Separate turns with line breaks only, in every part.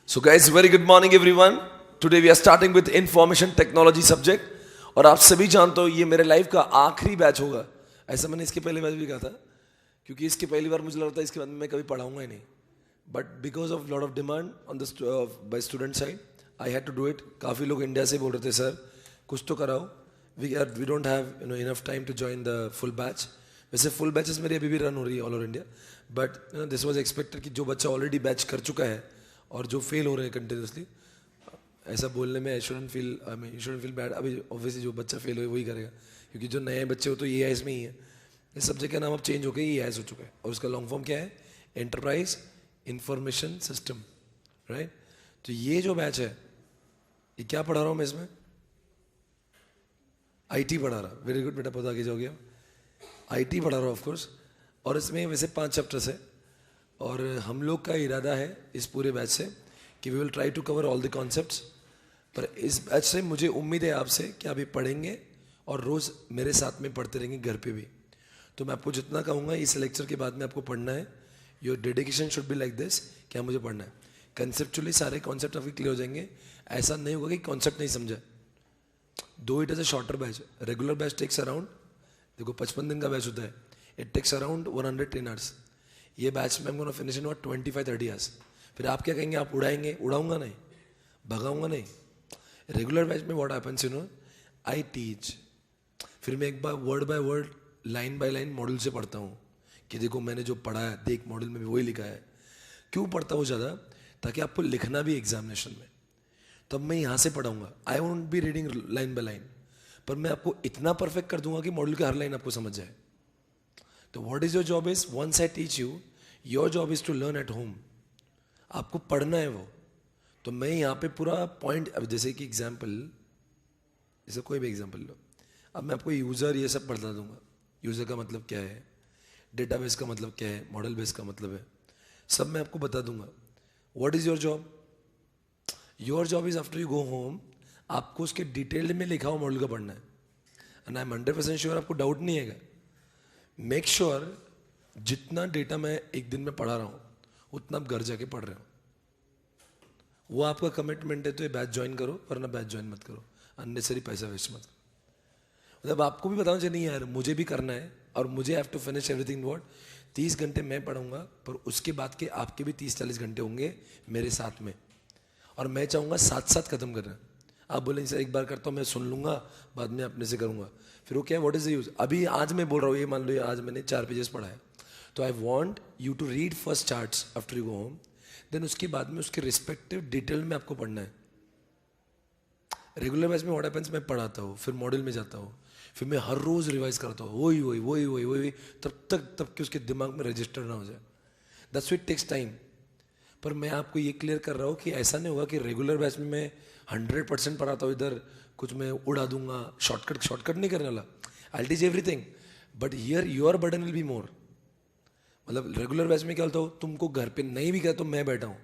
So guys, very good morning everyone. Today we are starting with information technology subject. और आप सभी जानते हो ये मेरे लाइफ का आखिरी बैच होगा. ऐसा मैंने इसके पहले बैच भी कहा था, क्योंकि इसके पहली बार मुझे लगता है इसके बाद मैं कभी पढ़ाऊंगा ही नहीं. But because of lot of demand on the by student side I had to do it. काफ़ी लोग इंडिया से बोल रहे थे सर कुछ तो कराओ. We don't have enough time to join the full batch. वैसे फुल बैचेस मेरी अभी भी रन हो रही है all over India, but this was expected कि जो बच्चा ऑलरेडी बैच कर चुका है और जो फेल हो रहे हैं कंटिन्यूसली, ऐसा बोलने में आई शुडंट फील बैड. अभी ऑब्वियसली जो बच्चा फेल हो वही करेगा, क्योंकि जो नए बच्चे हो तो ए में ही है. इस सब्जेक्ट का नाम अब चेंज हो गया, ए हो चुका है और उसका लॉन्ग फॉर्म क्या है, एंटरप्राइज इंफॉर्मेशन सिस्टम, राइट. तो ये जो बैच है ये क्या पढ़ा रहा हूँ मैं इसमें, IT पढ़ा रहा. वेरी गुड बेटा, पता आगे जाओगे. IT पढ़ा रहा हूँ ऑफकोर्स. और इसमें वैसे 5 चैप्टर्स है और हम लोग का इरादा है इस पूरे बैच से कि we will try to cover all the concepts. पर इस बैच से मुझे उम्मीद है आपसे कि आप ये पढ़ेंगे और रोज़ मेरे साथ में पढ़ते रहेंगे घर पे भी. तो मैं आपको जितना कहूँगा इस लेक्चर के बाद में आपको पढ़ना है. Your dedication should be like this, क्या मुझे पढ़ना है. कंसेप्चुअली सारे कॉन्सेप्ट आपके क्लियर हो जाएंगे. ऐसा नहीं होगा कि कॉन्सेप्ट नहीं समझा. Though it is a shorter batch. Regular batch takes around, देखो 55 दिन का बैच होता है, इट टेक्स अराउंड 110 आवर्स. ये बैच में गोना फिनिश इन 25-30 आवर्स. फिर आप क्या कहेंगे, आप उड़ाएंगे? उड़ाऊंगा नहीं, भगाऊंगा नहीं. रेगुलर बैच में व्हाट हैपेंस आई टीच. फिर मैं एक बार word by word line by line model से पढ़ता हूँ कि देखो मैंने जो पढ़ा है देख मॉडल में भी वही लिखा है. क्यों पढ़ता हूँ ज़्यादा, ताकि आपको लिखना भी एग्जामिनेशन में. तब मैं यहाँ से पढ़ाऊँगा. I won't be reading line by line, पर मैं आपको इतना परफेक्ट कर दूंगा कि मॉडल की हर लाइन आपको समझ जाए. तो what is your job is, once I teach you, your job is to learn at home. आपको पढ़ना है वो. तो मैं यहाँ पे पूरा पॉइंट, अब जैसे कि एग्जाम्पल, जैसे कोई भी एग्जाम्पल लो. अब मैं आपको यूज़र ये सब बता दूंगा. यूज़र का मतलब क्या है, डेटाबेस का मतलब क्या है, मॉडल बेस का मतलब है, सब मैं आपको बता दूंगा. What is your job, your job is after you go home आपको उसके डिटेल्ड में लिखा हुआ मॉडल का पढ़ना है. एंड आई एम 100% श्योर आपको डाउट नहीं आएगा. मेक श्योर जितना डेटा मैं एक दिन में पढ़ा रहा हूँ उतना आप घर जाके पढ़ रहे हो. वो आपका कमिटमेंट है. तो ये बैच ज्वाइन करो, वरना बैच ज्वाइन मत करो. अननेसरी पैसा वेस्ट मत करो. मतलब आपको भी बताना चाहिए नहीं यार मुझे भी करना है और मुझे have to finish everything. What 30 घंटे मैं पढ़ूंगा, पर उसके बाद के आपके भी 30-40 घंटे होंगे मेरे साथ में. और मैं चाहूँगा साथ साथ ख़त्म करना. आप बोलेंगे सर एक बार करता हूँ, मैं सुन लूंगा, बाद में अपने से करूंगा, फिर वो क्या है, व्हाट इज द यूज? अभी आज मैं बोल रहा हूँ, ये मान लो आज मैंने 4 पेजेस पढ़ा है, तो I want you to read first charts after you go home, then उसके बाद में उसके रिस्पेक्टिव डिटेल में आपको पढ़ना है. रेगुलर बैच में व्हाट हैपेंस, मैं पढ़ाता हूँ, फिर मॉड्यूल में जाता हूँ, फिर मैं हर रोज रिवाइज करता हूँ, वही वही वही वही वही, तब कि उसके दिमाग में रजिस्टर ना हो जाए. That's why it takes time. पर मैं आपको ये क्लियर कर रहा हूँ कि ऐसा नहीं होगा कि रेगुलर बैच में मैं 100% पढ़ाता हूँ, इधर कुछ मैं उड़ा दूंगा, शॉर्टकट नहीं करने वाला. I teach everything, but here your burden will be more. मतलब रेगुलर बैच में क्या होता हो, तुमको घर पे नहीं भी कहा तो मैं बैठा हूँ,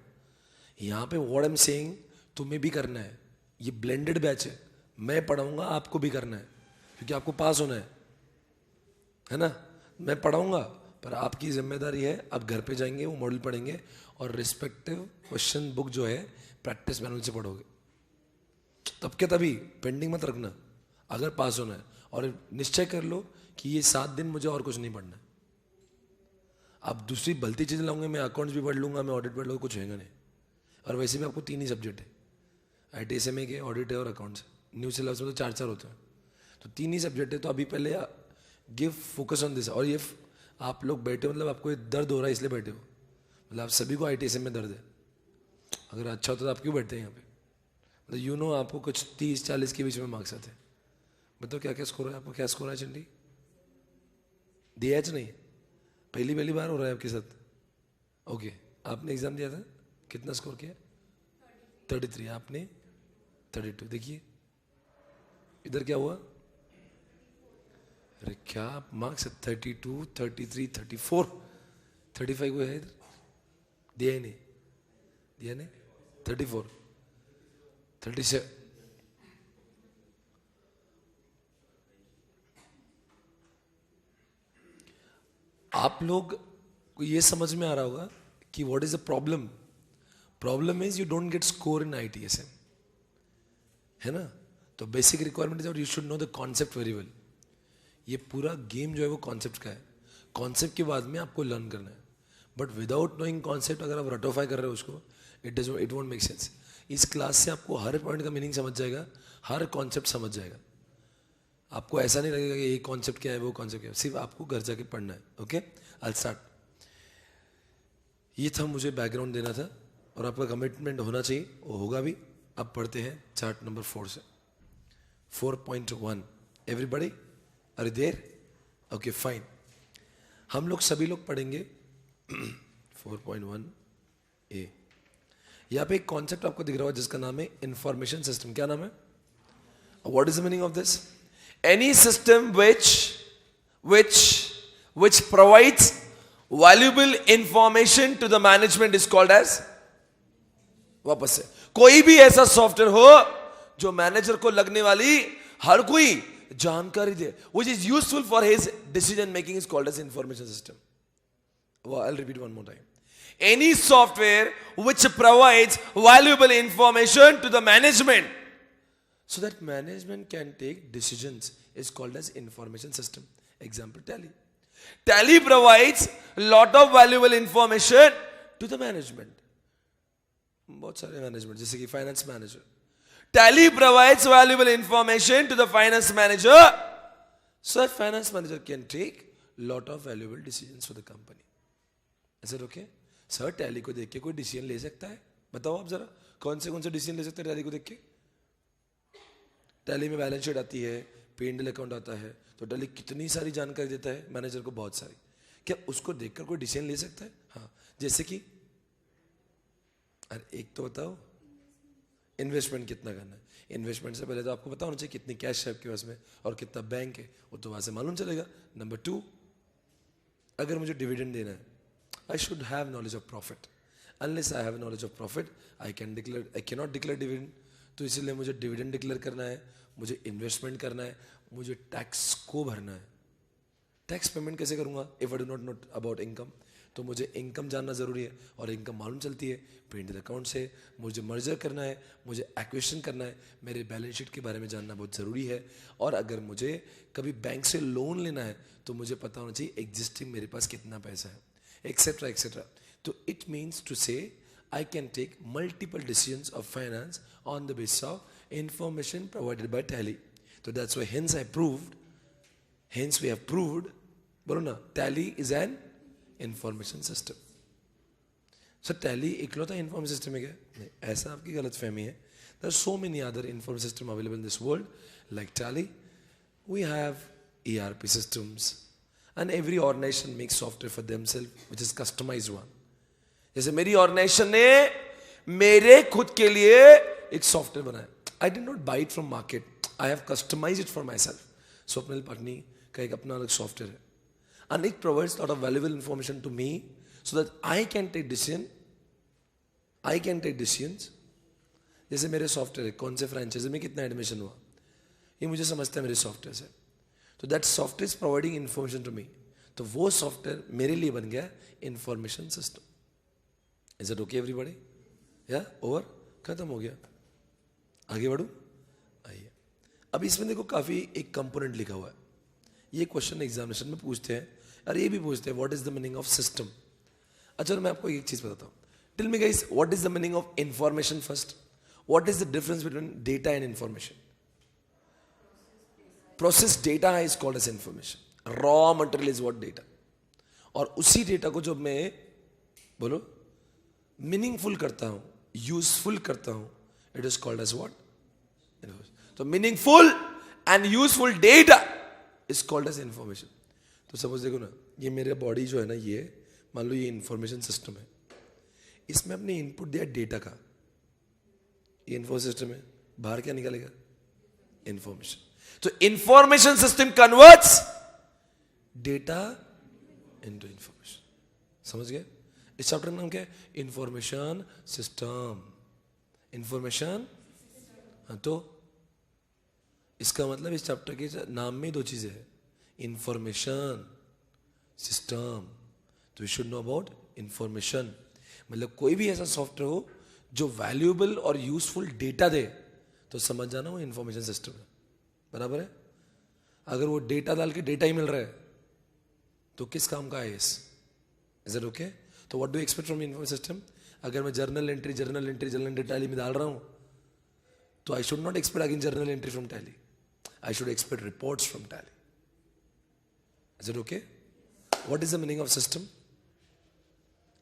यहाँ पे व्हाट आई एम सेइंग तुम्हें भी करना है. ये ब्लेंडेड बैच है, मैं पढ़ाऊंगा, आपको भी करना है, क्योंकि आपको पास होना है ना. मैं पढ़ाऊंगा, पर आपकी जिम्मेदारी है, आप घर पे जाएंगे, वो मॉडल पढ़ेंगे, और रिस्पेक्टिव क्वेश्चन बुक जो है प्रैक्टिस मैनुअल से पढ़ोगे. तब के तभी पेंडिंग मत रखना अगर पास होना है, और निश्चय कर लो कि ये 7 दिन मुझे और कुछ नहीं पढ़ना है. आप दूसरी भलती चीज़ें लाऊंगे, मैं अकाउंट्स भी पढ़ लूंगा, मैं ऑडिट पढ़ लूँगा, कुछ होगा नहीं. और वैसे भी आपको 3 ही सब्जेक्ट है, ITSMA के, ऑडिट है और अकाउंट्स. न्यू सिलेबस में तो 4 होते हैं, तो 3 ही सब्जेक्ट है. तो अभी पहले गिव फोकस ऑन दिस. और ये आप लोग बैठे हो, मतलब आपको ये दर्द हो रहा है इसलिए बैठे हो, मतलब आप सभी को ITSM में दर्द है. अगर अच्छा होता तो आप क्यों बैठते हैं यहाँ पे? मतलब यू नो आपको कुछ 30-40 के बीच में मार्क्स आते हैं. बताओ क्या क्या स्कोर है आपको, क्या स्कोर है चंडी? DH नहीं, पहली बार हो रहा है आपके साथ. ओके, आपने एग्जाम दिया था, कितना स्कोर किया? 33. आपने 32. देखिए इधर क्या हुआ, अरे क्या मार्क्स है? 32, 33, 34, 35 को है इधर, दिया ही नहीं, 34, 37. आप लोग को ये समझ में आ रहा होगा कि what is the problem. Problem is you don't get score in ITSM, है ना. तो बेसिक रिक्वायरमेंट इज और you should know the concept very well. ये पूरा गेम जो है वो कॉन्सेप्ट का है. कॉन्सेप्ट के बाद में आपको लर्न करना है, बट विदाउट नोइंग कॉन्सेप्ट अगर आप रटोफाई कर रहे हो उसको, इट वोंट मेक सेंस. इस क्लास से आपको हर पॉइंट का मीनिंग समझ जाएगा, हर कॉन्सेप्ट समझ जाएगा. आपको ऐसा नहीं लगेगा कि ये कॉन्सेप्ट क्या है, वो कॉन्सेप्ट क्या है, सिर्फ आपको घर जाके पढ़ना है. Okay, I start. ये था, मुझे बैकग्राउंड देना था, और आपका कमिटमेंट होना चाहिए, वो होगा भी. अब पढ़ते हैं चार्ट नंबर 4 से. 4.1. Everybody are there? Okay fine. हम लोग सभी लोग पढ़ेंगे 4.1 ए. यहाँ पे एक कॉन्सेप्ट आपको दिख रहा होगा जिसका नाम है इंफॉर्मेशन सिस्टम. क्या नाम है? What is the meaning of this? Any system which provides valuable information to the management is called as. वापस से, कोई भी ऐसा सॉफ्टवेयर हो जो मैनेजर को लगने वाली हर कोई जानकारी दे, which is useful for his decision making, is called as information system. I'll repeat one more time. Any software which provides valuable information to the management so that management can take decisions is called as information system. Example, Tally. Tally provides lot of valuable information to the management. बहुत सारे management, जैसे कि finance manager. Tally provides valuable information to the finance manager so that finance manager can take lot of valuable decisions for the company. Is it okay? Sir tally को देख के कोई decision ले सकता है? बताओ आप जरा, कौन से डिसीजन ले सकते हैं टैली को देख के? टैली में बैलेंस शीट आती है, P&L अकाउंट आता है, तो टैली कितनी सारी जानकारी देता है मैनेजर को, बहुत सारी. क्या उसको देखकर कोई डिसीजन ले सकता है? हाँ. जैसे कि अरे एक तो बताओ, इन्वेस्टमेंट कितना करना है. इन्वेस्टमेंट से पहले तो आपको पता होना चाहिए कितनी कैश है आपके पास में और कितना बैंक है, वो तो वहां से मालूम चलेगा. नंबर 2, अगर मुझे डिविडेंड देना है, I should have knowledge of profit. Unless I have knowledge of profit, I cannot declare dividend. तो इसीलिए मुझे डिविडेंड डिक्लेयर करना है, मुझे इन्वेस्टमेंट करना है, मुझे टैक्स को भरना है. टैक्स पेमेंट कैसे करूँगा? If I do not know about income, तो मुझे इनकम जानना ज़रूरी है, और इनकम मालूम चलती है P&L अकाउंट से. मुझे मर्जर करना है, मुझे एक्विजिशन करना है, मेरे बैलेंस शीट के बारे में जानना बहुत ज़रूरी है. और अगर मुझे कभी बैंक से लोन लेना है तो मुझे पता होना चाहिए एग्जिस्टिंग मेरे पास कितना पैसा है, etc. etc. So it means to say I can take multiple decisions of finance on the basis of information provided by Tally. So that's why hence we have proved, बोलो ना, Tally is an information system. So Tally इकलौता information system है क्या? नहीं, ऐसा आपकी गलत फहमी है. There are so many other information systems available in this world like Tally. We have ERP systems and every organization makes software for themselves which is customized one. जैसे मेरी ऑर्गेनाइजेशन ने मेरे खुद के लिए एक सॉफ्टवेयर बनाया. I did not buy it from market, I have customize it for myself. Swapnil Patni का एक अपना अलग सॉफ्टवेयर है and it provides lot of valuable information to me so that I can take decisions. जैसे मेरे software है, कौन से फ्रेंचाइजी में कितना एडमिशन हुआ, ये मुझे समझता है मेरे सॉफ्टवेयर से. तो that software is providing information to me. तो वो सॉफ्टवेयर मेरे लिए बन गया information system. Is it okay everybody? या ओवर, खत्म हो गया. आगे बढ़ू. आइए अब इसमें देखो काफी एक कंपोनेंट लिखा हुआ है. ये क्वेश्चन एग्जामिनेशन में पूछते हैं और ये भी पूछते हैं what is the meaning of system. अच्छा मैं आपको एक चीज बताता हूँ. Tell me guys, what is the meaning of information first. What is the difference between data and information. Process data is called as information. Raw material is what data. और उसी data को जब मैं बोलो मीनिंगफुल करता हूं, useful करता हूं, it is called as what. तो meaningful and useful data is called as information. तो सपोज देखो ना, ये मेरा बॉडी जो है ना, ये मान लो ये इंफॉर्मेशन सिस्टम है. इसमें अपने इनपुट दिया डेटा का, ये इंफॉर्मेशन सिस्टम है. बाहर क्या निकालेगा? इंफॉर्मेशन. तो information system converts data into information. समझ गए? इस चैप्टर का नाम क्या है? Information system. इंफॉर्मेशन. हाँ, तो इसका मतलब इस चैप्टर के नाम में दो चीजें हैं, इंफॉर्मेशन सिस्टम. तो you should know about information. मतलब कोई भी ऐसा सॉफ्टवेयर हो जो वैल्यूएबल और यूजफुल डेटा दे तो समझ जाना वो इंफॉर्मेशन सिस्टम है. बराबर है? अगर वो डेटा डाल के डेटा ही मिल रहा है तो किस काम का है? Is it okay? तो what do you expect from information system? अगर मैं जर्नल एंट्री टैली में डाल रहा हूं तो I should not expect again journal entry from tally. I should expect reports from tally. Is it okay? What is the meaning of system?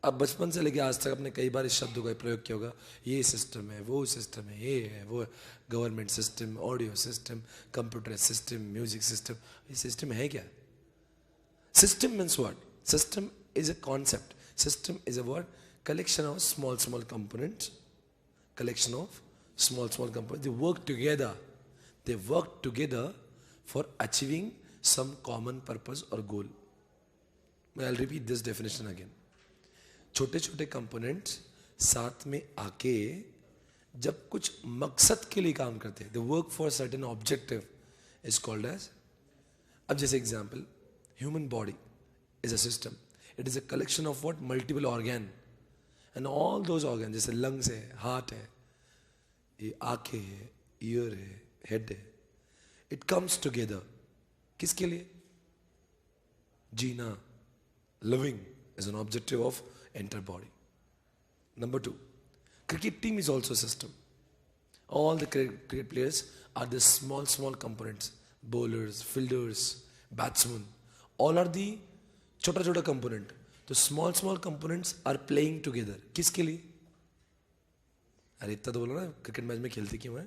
अब बचपन से लेके आज तक आपने कई बार इस शब्द का प्रयोग किया होगा. ये सिस्टम है, वो सिस्टम है, ये है, वो government system, audio system, computer system, music system. ये सिस्टम है क्या? System means what? System is a concept. System is a word, collection of small components. Collection of small components. They work together for achieving some common purpose or goal. I'll repeat this definition again. छोटे छोटे components साथ में आके जब कुछ मकसद के लिए काम करते हैं, they work for a certain objective, is called as. अब जैसे example, human body is a system. It is a collection of what? Multiple organ. And all those organs, जैसे lungs है, heart है, ये आंखें है, ear है, head है. It comes together. किसके लिए? जीना. Living is an objective of entire body. Number 2, cricket team is also a system. All the cricket players are the small components. Bowlers, fielders, batsmen. All are the छोटा component. तो small components are playing together. किसके लिए? अरे इतना तो बोलो ना, cricket match में खेलते क्यों है?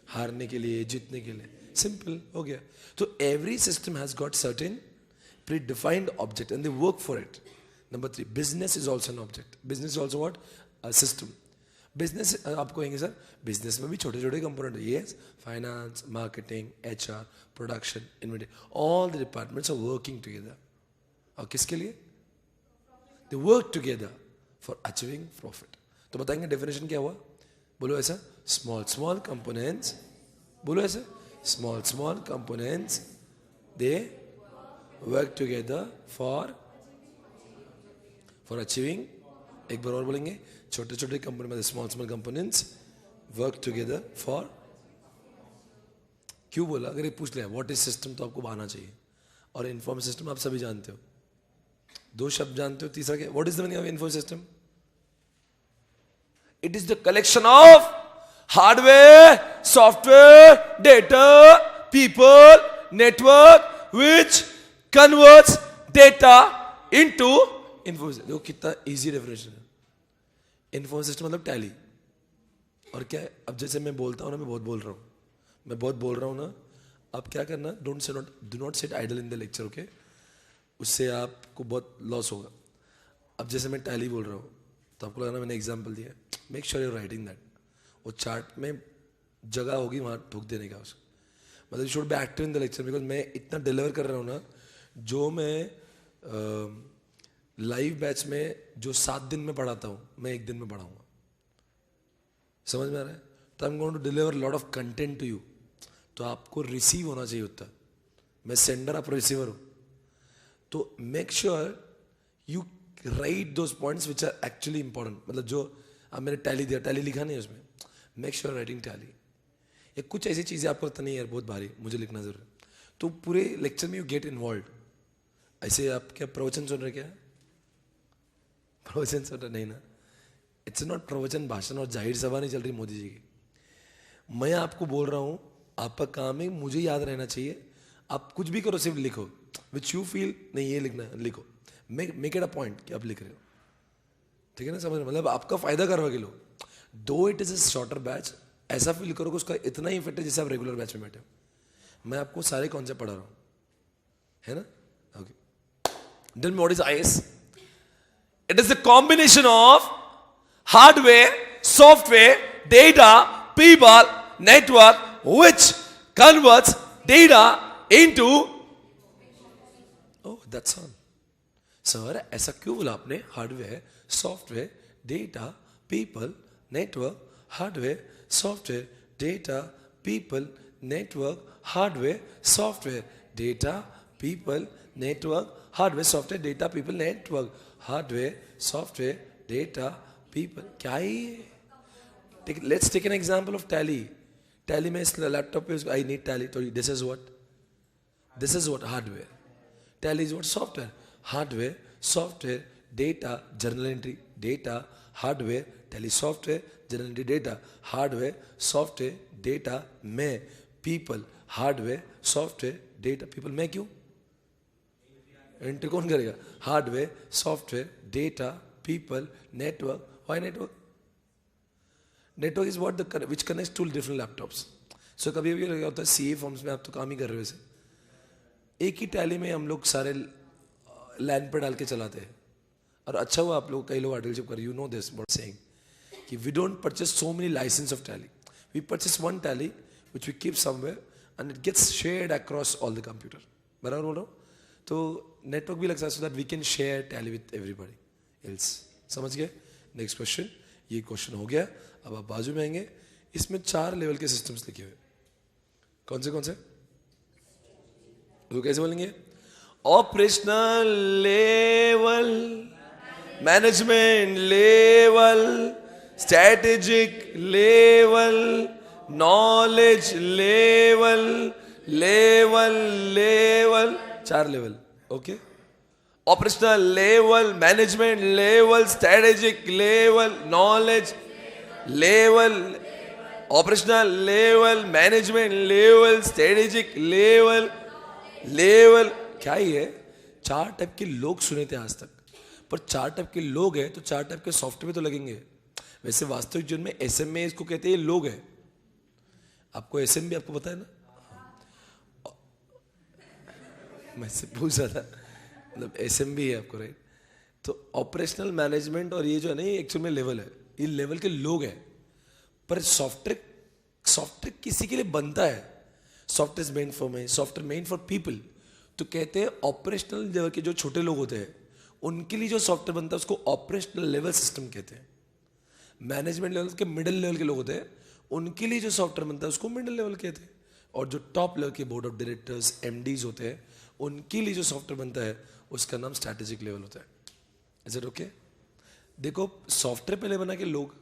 हारने के लिए, जीतने के लिए. सिंपल हो गया. तो every system has got certain predefined object and they work for it. Number 3, business is also an object. Business is also what? A system. Business आपको कहेंगे सर बिजनेस में भी छोटे कंपोनेंट है. Yes, finance, marketing, HR, production, inventory, all the departments are working together. और किसके लिए? They work together for achieving profit. तो बताएंगे डेफिनेशन क्या हुआ? बोलो ऐसा, स्मॉल कंपोनेंट्स. बोलो ऐसे, small components they work together for achieving. एक बार और बोलेंगे, छोटे कंपोनेंट में small components work together for. क्यों बोला? अगर ये पूछ लिया व्हाट इज सिस्टम तो आपको आना चाहिए. और इंफॉर्मेशन सिस्टम आप सभी जानते हो. 2 शब्द जानते हो, तीसरा क्या? What is the meaning of information system? It is the collection of hardware, software, data, people, network which converts data into info. देखो कितना इजी डेफिनेशन है। इन्फो सिस्टम मतलब टैली। और क्या है, अब जैसे मैं बोलता हूँ ना, मैं बहुत बोल रहा हूँ ना, अब क्या करना, do not sit idol in the lecture, okay? उससे आपको बहुत लॉस होगा। अब जैसे मैं टैली बोल रहा हूँ तो आपको लगना मैंने एग्जाम्पल दिया, make sure you writing that. वो चार्ट में जगह होगी वहाँ ठोक देने का उसको, मतलब you should be active in the lecture. Because मैं इतना डिलीवर कर रहा हूँ ना, जो मैं लाइव बैच में जो 7 दिन में पढ़ाता हूँ, मैं 1 दिन में पढ़ाऊँगा। समझ में आ रहा है? तो I am going to deliver lot of content to you. तो आपको रिसीव होना चाहिए उतना। मैं सेंडर, आप रिसीवर हो। तो make sure you write those points which are actually important. मतलब जो अब मैंने टैली दिया, टैली लिखा नहीं है उसमें, मेक श्योर राइटिंग टैली। या कुछ ऐसी चीज़ें आपको पता नहीं यार बहुत भारी, मुझे लिखना जरूर है, तो पूरे लेक्चर में यू गेट इन्वॉल्व। ऐसे आप क्या प्रवचन सुन रहे? क्या प्रवचन सुन रहे? नहीं ना, इट्स नॉट प्रवचन, भाषण और जाहिर सभा नहीं चल रही मोदी जी की। मैं आपको बोल रहा हूँ, आपका काम है मुझे याद रहना चाहिए। आप कुछ भी करो, सिर्फ लिखो विच यू फील, नहीं ये लिखना है, लिखो। मेक इट अ पॉइंट कि आप लिख रहे हो, ठीक है ना? समझ, मतलब आपका फायदा करवा के लो। दो it is a shorter batch, ऐसा फील करो कि उसका इतना ही इफेक्ट है जैसे आप रेगुलर बैच में बैठे हो। मैं आपको सारे कॉन्सेप्ट पढ़ा रहा हूँ, है ना? Okay, tell me what is IS? It is the combination of hardware, software, data, people, network which converts data into, oh that's all. Sir ऐसा क्यों बोला आपने? Hardware, software, data, people, network, hardware, software, data, people, network, hardware, software, data, people, network, hardware, software, data, people, network, hardware, software, data, people. क्या है? Let's take an example of Tally. Tally में इस laptop पे I need Tally, तो this is what hardware. Tally is what software. Hardware, software, data, journal entry, data, hardware, Tally software, journal entry, data, hardware, software, data, मैं, people, hardware, software, data, people. मैं क्यों? Entry कौन करेगा? Hardware, software, data, people, network. Why network? Network is what the which connects to different laptops. So कभी भी क्या होता है, सीए फॉर्म्स में आप तो काम ही कर रहे हो वैसे, एक ही टैली में हम लोग सारे लैंड पर डाल के चलाते हैं। और अच्छा हुआ आप लोग, कई लोग आर्टिकलशिप कर, you know this what saying, कि we don't purchase so many licence of Tally, we purchase one Tally which we keep somewhere and it gets shared across all the computer. बराबर बोल रहा हूँ? तो नेटवर्क भी लगता है, so that we can share Tally with everybody else. समझ गए? नेक्स्ट क्वेश्चन, ये क्वेश्चन हो गया। अब आप बाजू में आएंगे, इसमें 4 लेवल के सिस्टम्स लिखे हुए। कौन से? तो कैसे बोलेंगे? Operational level, management level, strategic level, knowledge level, level, 4 level. Okay, operational level, management level, strategic level, knowledge level, operational level, management level, strategic level. क्या ही है? 4 टाइप के लोग सुने थे आज तक, पर 4 टाइप के लोग हैं तो 4 टाइप के सॉफ्टवेयर तो लगेंगे। वैसे वास्तविक जीवन में एसएमए इसको कहते हैं, लोग हैं। आपको एसएम भी आपको पता है ना? मैं से पूछ रहा था, मतलब एसएम भी है आपको, राइट? तो ऑपरेशनल, मैनेजमेंट और ये जो है ना, ये एक्चुअल में लेवल है, ये लेवल के लोग हैं। पर सॉफ्टवेयर किसी के लिए बनता है। Software main for me, software main for people. तो कहते हैं ऑपरेशनल लेवल के जो छोटे लोग होते हैं उनके लिए जो सॉफ्टवेयर बनता है उसको ऑपरेशनल लेवल सिस्टम कहते हैं। मैनेजमेंट लेवल के मिडिल लेवल के लोग होते हैं, उनके लिए जो सॉफ्टवेयर बनता है उसको मिडिल लेवल कहते हैं। और जो टॉप लेवल के बोर्ड ऑफ डायरेक्टर्स, एमडीज होते हैं, उनके लिए जो सॉफ्टवेयर बनता है उसका नाम स्ट्रैटेजिक लेवल होता है। Is it okay? देखो, सॉफ्टवेयर पहले बना के लोग,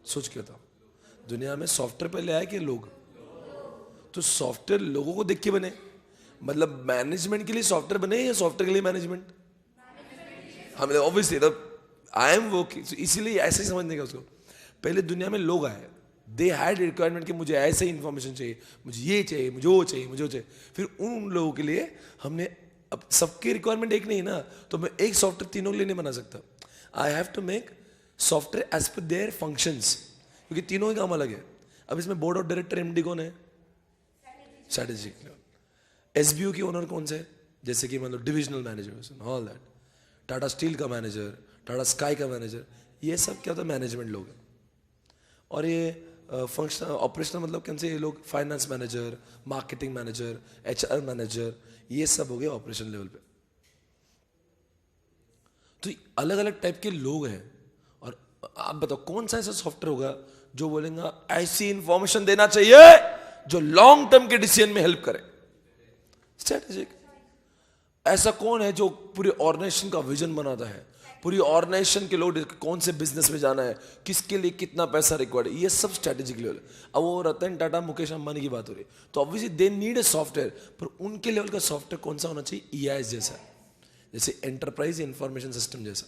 सोच के बताओ, दुनिया में सॉफ्टवेयर पहले आया कि लोग? तो सॉफ्टवेयर लोगों को देख के बने, मतलब मैनेजमेंट के लिए सॉफ्टवेयर बने या सॉफ्टवेयर के लिए मैनेजमेंट? हम ऑब्वियसली तो आई एम वर्किंग, इसीलिए ऐसे ही समझने का उसको। पहले दुनिया में लोग आए, दे हैड रिक्वायरमेंट कि मुझे ऐसे इंफॉर्मेशन चाहिए, मुझे ये चाहिए, मुझे वो चाहिए, मुझे वो चाहिए। फिर उन लोगों के लिए हमने, अब सबकी रिक्वायरमेंट एक नहीं ना, तो मैं एक सॉफ्टवेयर तीनों के लिए नहीं बना सकता। I have to make software as per their functions, क्योंकि तीनों ही काम अलग है। अब इसमें बोर्ड ऑफ डायरेक्टर एमडी कौन है? स्ट्रेटेजिक। एसबीओ की ओनर कौन से? जैसे कि मतलब divisional manager, all that, Tata steel का मैनेजर, टाटा स्काई का मैनेजर, ये सब क्या होता है? मैनेजमेंट लोग हैं। और ये फंक्शनल ऑपरेशनल मतलब कौन से? ये लोग finance manager, marketing manager, HR manager, ये सब हो गए ऑपरेशन लेवल पे। तो अलग अलग टाइप के लोग हैं। और आप बताओ कौन सा ऐसा सॉफ्टवेयर होगा जो बोलेगा ऐसी इंफॉर्मेशन देना चाहिए जो लॉन्ग टर्म के डिसीजन में हेल्प करे? स्ट्रेटेजिक। ऐसा कौन है जो पूरी ऑर्गेनाइजेशन का विजन बनाता है, पूरी ऑर्गेनाइजेशन के लोग कौन से बिजनेस में जाना है, किसके लिए कितना पैसा रिक्वायर्ड है, ये सब स्ट्रेटेजिक लेवल है। अब वो रतन टाटा, मुकेश अंबानी की बात हो रही है, तो obviously they need a software, पर उनके लेवल का सॉफ्टवेयर कौन सा होना चाहिए? ईआईएस जैसा, जैसे एंटरप्राइज इंफॉर्मेशन सिस्टम जैसा,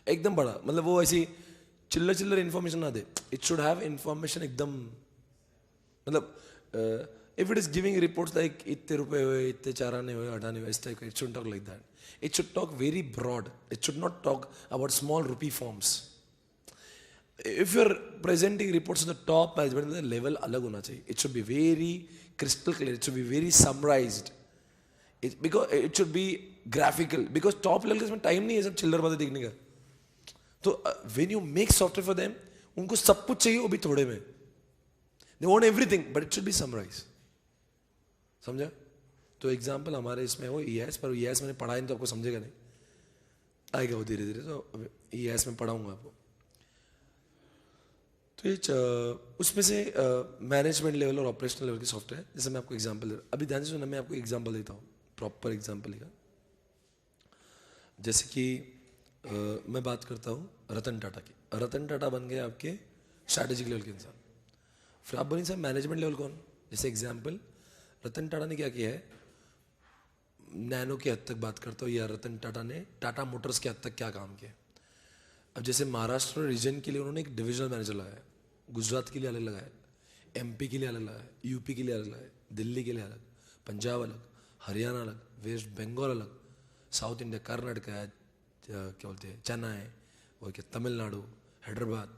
एकदम बड़ा। मतलब वो ऐसी चिल्लर चिल्लर इंफॉर्मेशन ना दे, इट शुड हैव इंफॉर्मेशन एकदम, मतलब if it is giving reports like इतने रुपए हुए, इतने चाराने हुए, अडाने हुए, इस टाइप का, it shouldn't talk like that. It should talk very broad. It should not talk about small rupee forms. If you're presenting reports to the top management, the level अलग होना चाहिए. It should be very crystal clear. It should be very summarized. Because it should be graphical. Because top level के इसमें time नहीं है सब चिल्लर बातें देखने का. तो when you make software for them, उनको सब कुछ चाहिए, वो भी थोड़े में. They want everything, but it should be summarized. समझा? तो एग्जाम्पल हमारे इसमें वो ईएस, पर ईएस मैंने पढ़ा नहीं तो आपको समझेगा नहीं, आएगा वो धीरे धीरे, तो ईएस में पढ़ाऊंगा आपको। तो ये उसमें से मैनेजमेंट लेवल और ऑपरेशनल लेवल की सॉफ्टवेयर, जैसे मैं आपको एग्जांपल दे रहा हूँ, अभी ध्यान से सुनना, मैं आपको एग्जांपल देता हूँ, प्रॉपर एग्जांपल का। जैसे कि मैं बात करता हूँ रतन टाटा की। रतन टाटा बन गए आपके स्ट्रैटेजिक लेवल के इंसान। फिर आप बोलेंगे सर मैनेजमेंट लेवल कौन? जैसे एग्जाम्पल, रतन टाटा ने क्या किया है, नैनो की हद तक बात करता हूँ, या रतन टाटा ने टाटा मोटर्स के हद तक क्या काम किया। अब जैसे महाराष्ट्र रीजन के लिए उन्होंने एक डिविजनल मैनेजर लगाया, गुजरात के लिए अलग लगाया, एमपी के लिए अलग लगाया, यूपी के लिए अलग लगाया, दिल्ली के लिए अलग, पंजाब अलग, हरियाणा अलग, वेस्ट बंगाल अलग, साउथ इंडिया कर्नाटक है, क्या बोलते हैं, चेन्नई, और क्या तमिलनाडु, हैदराबाद।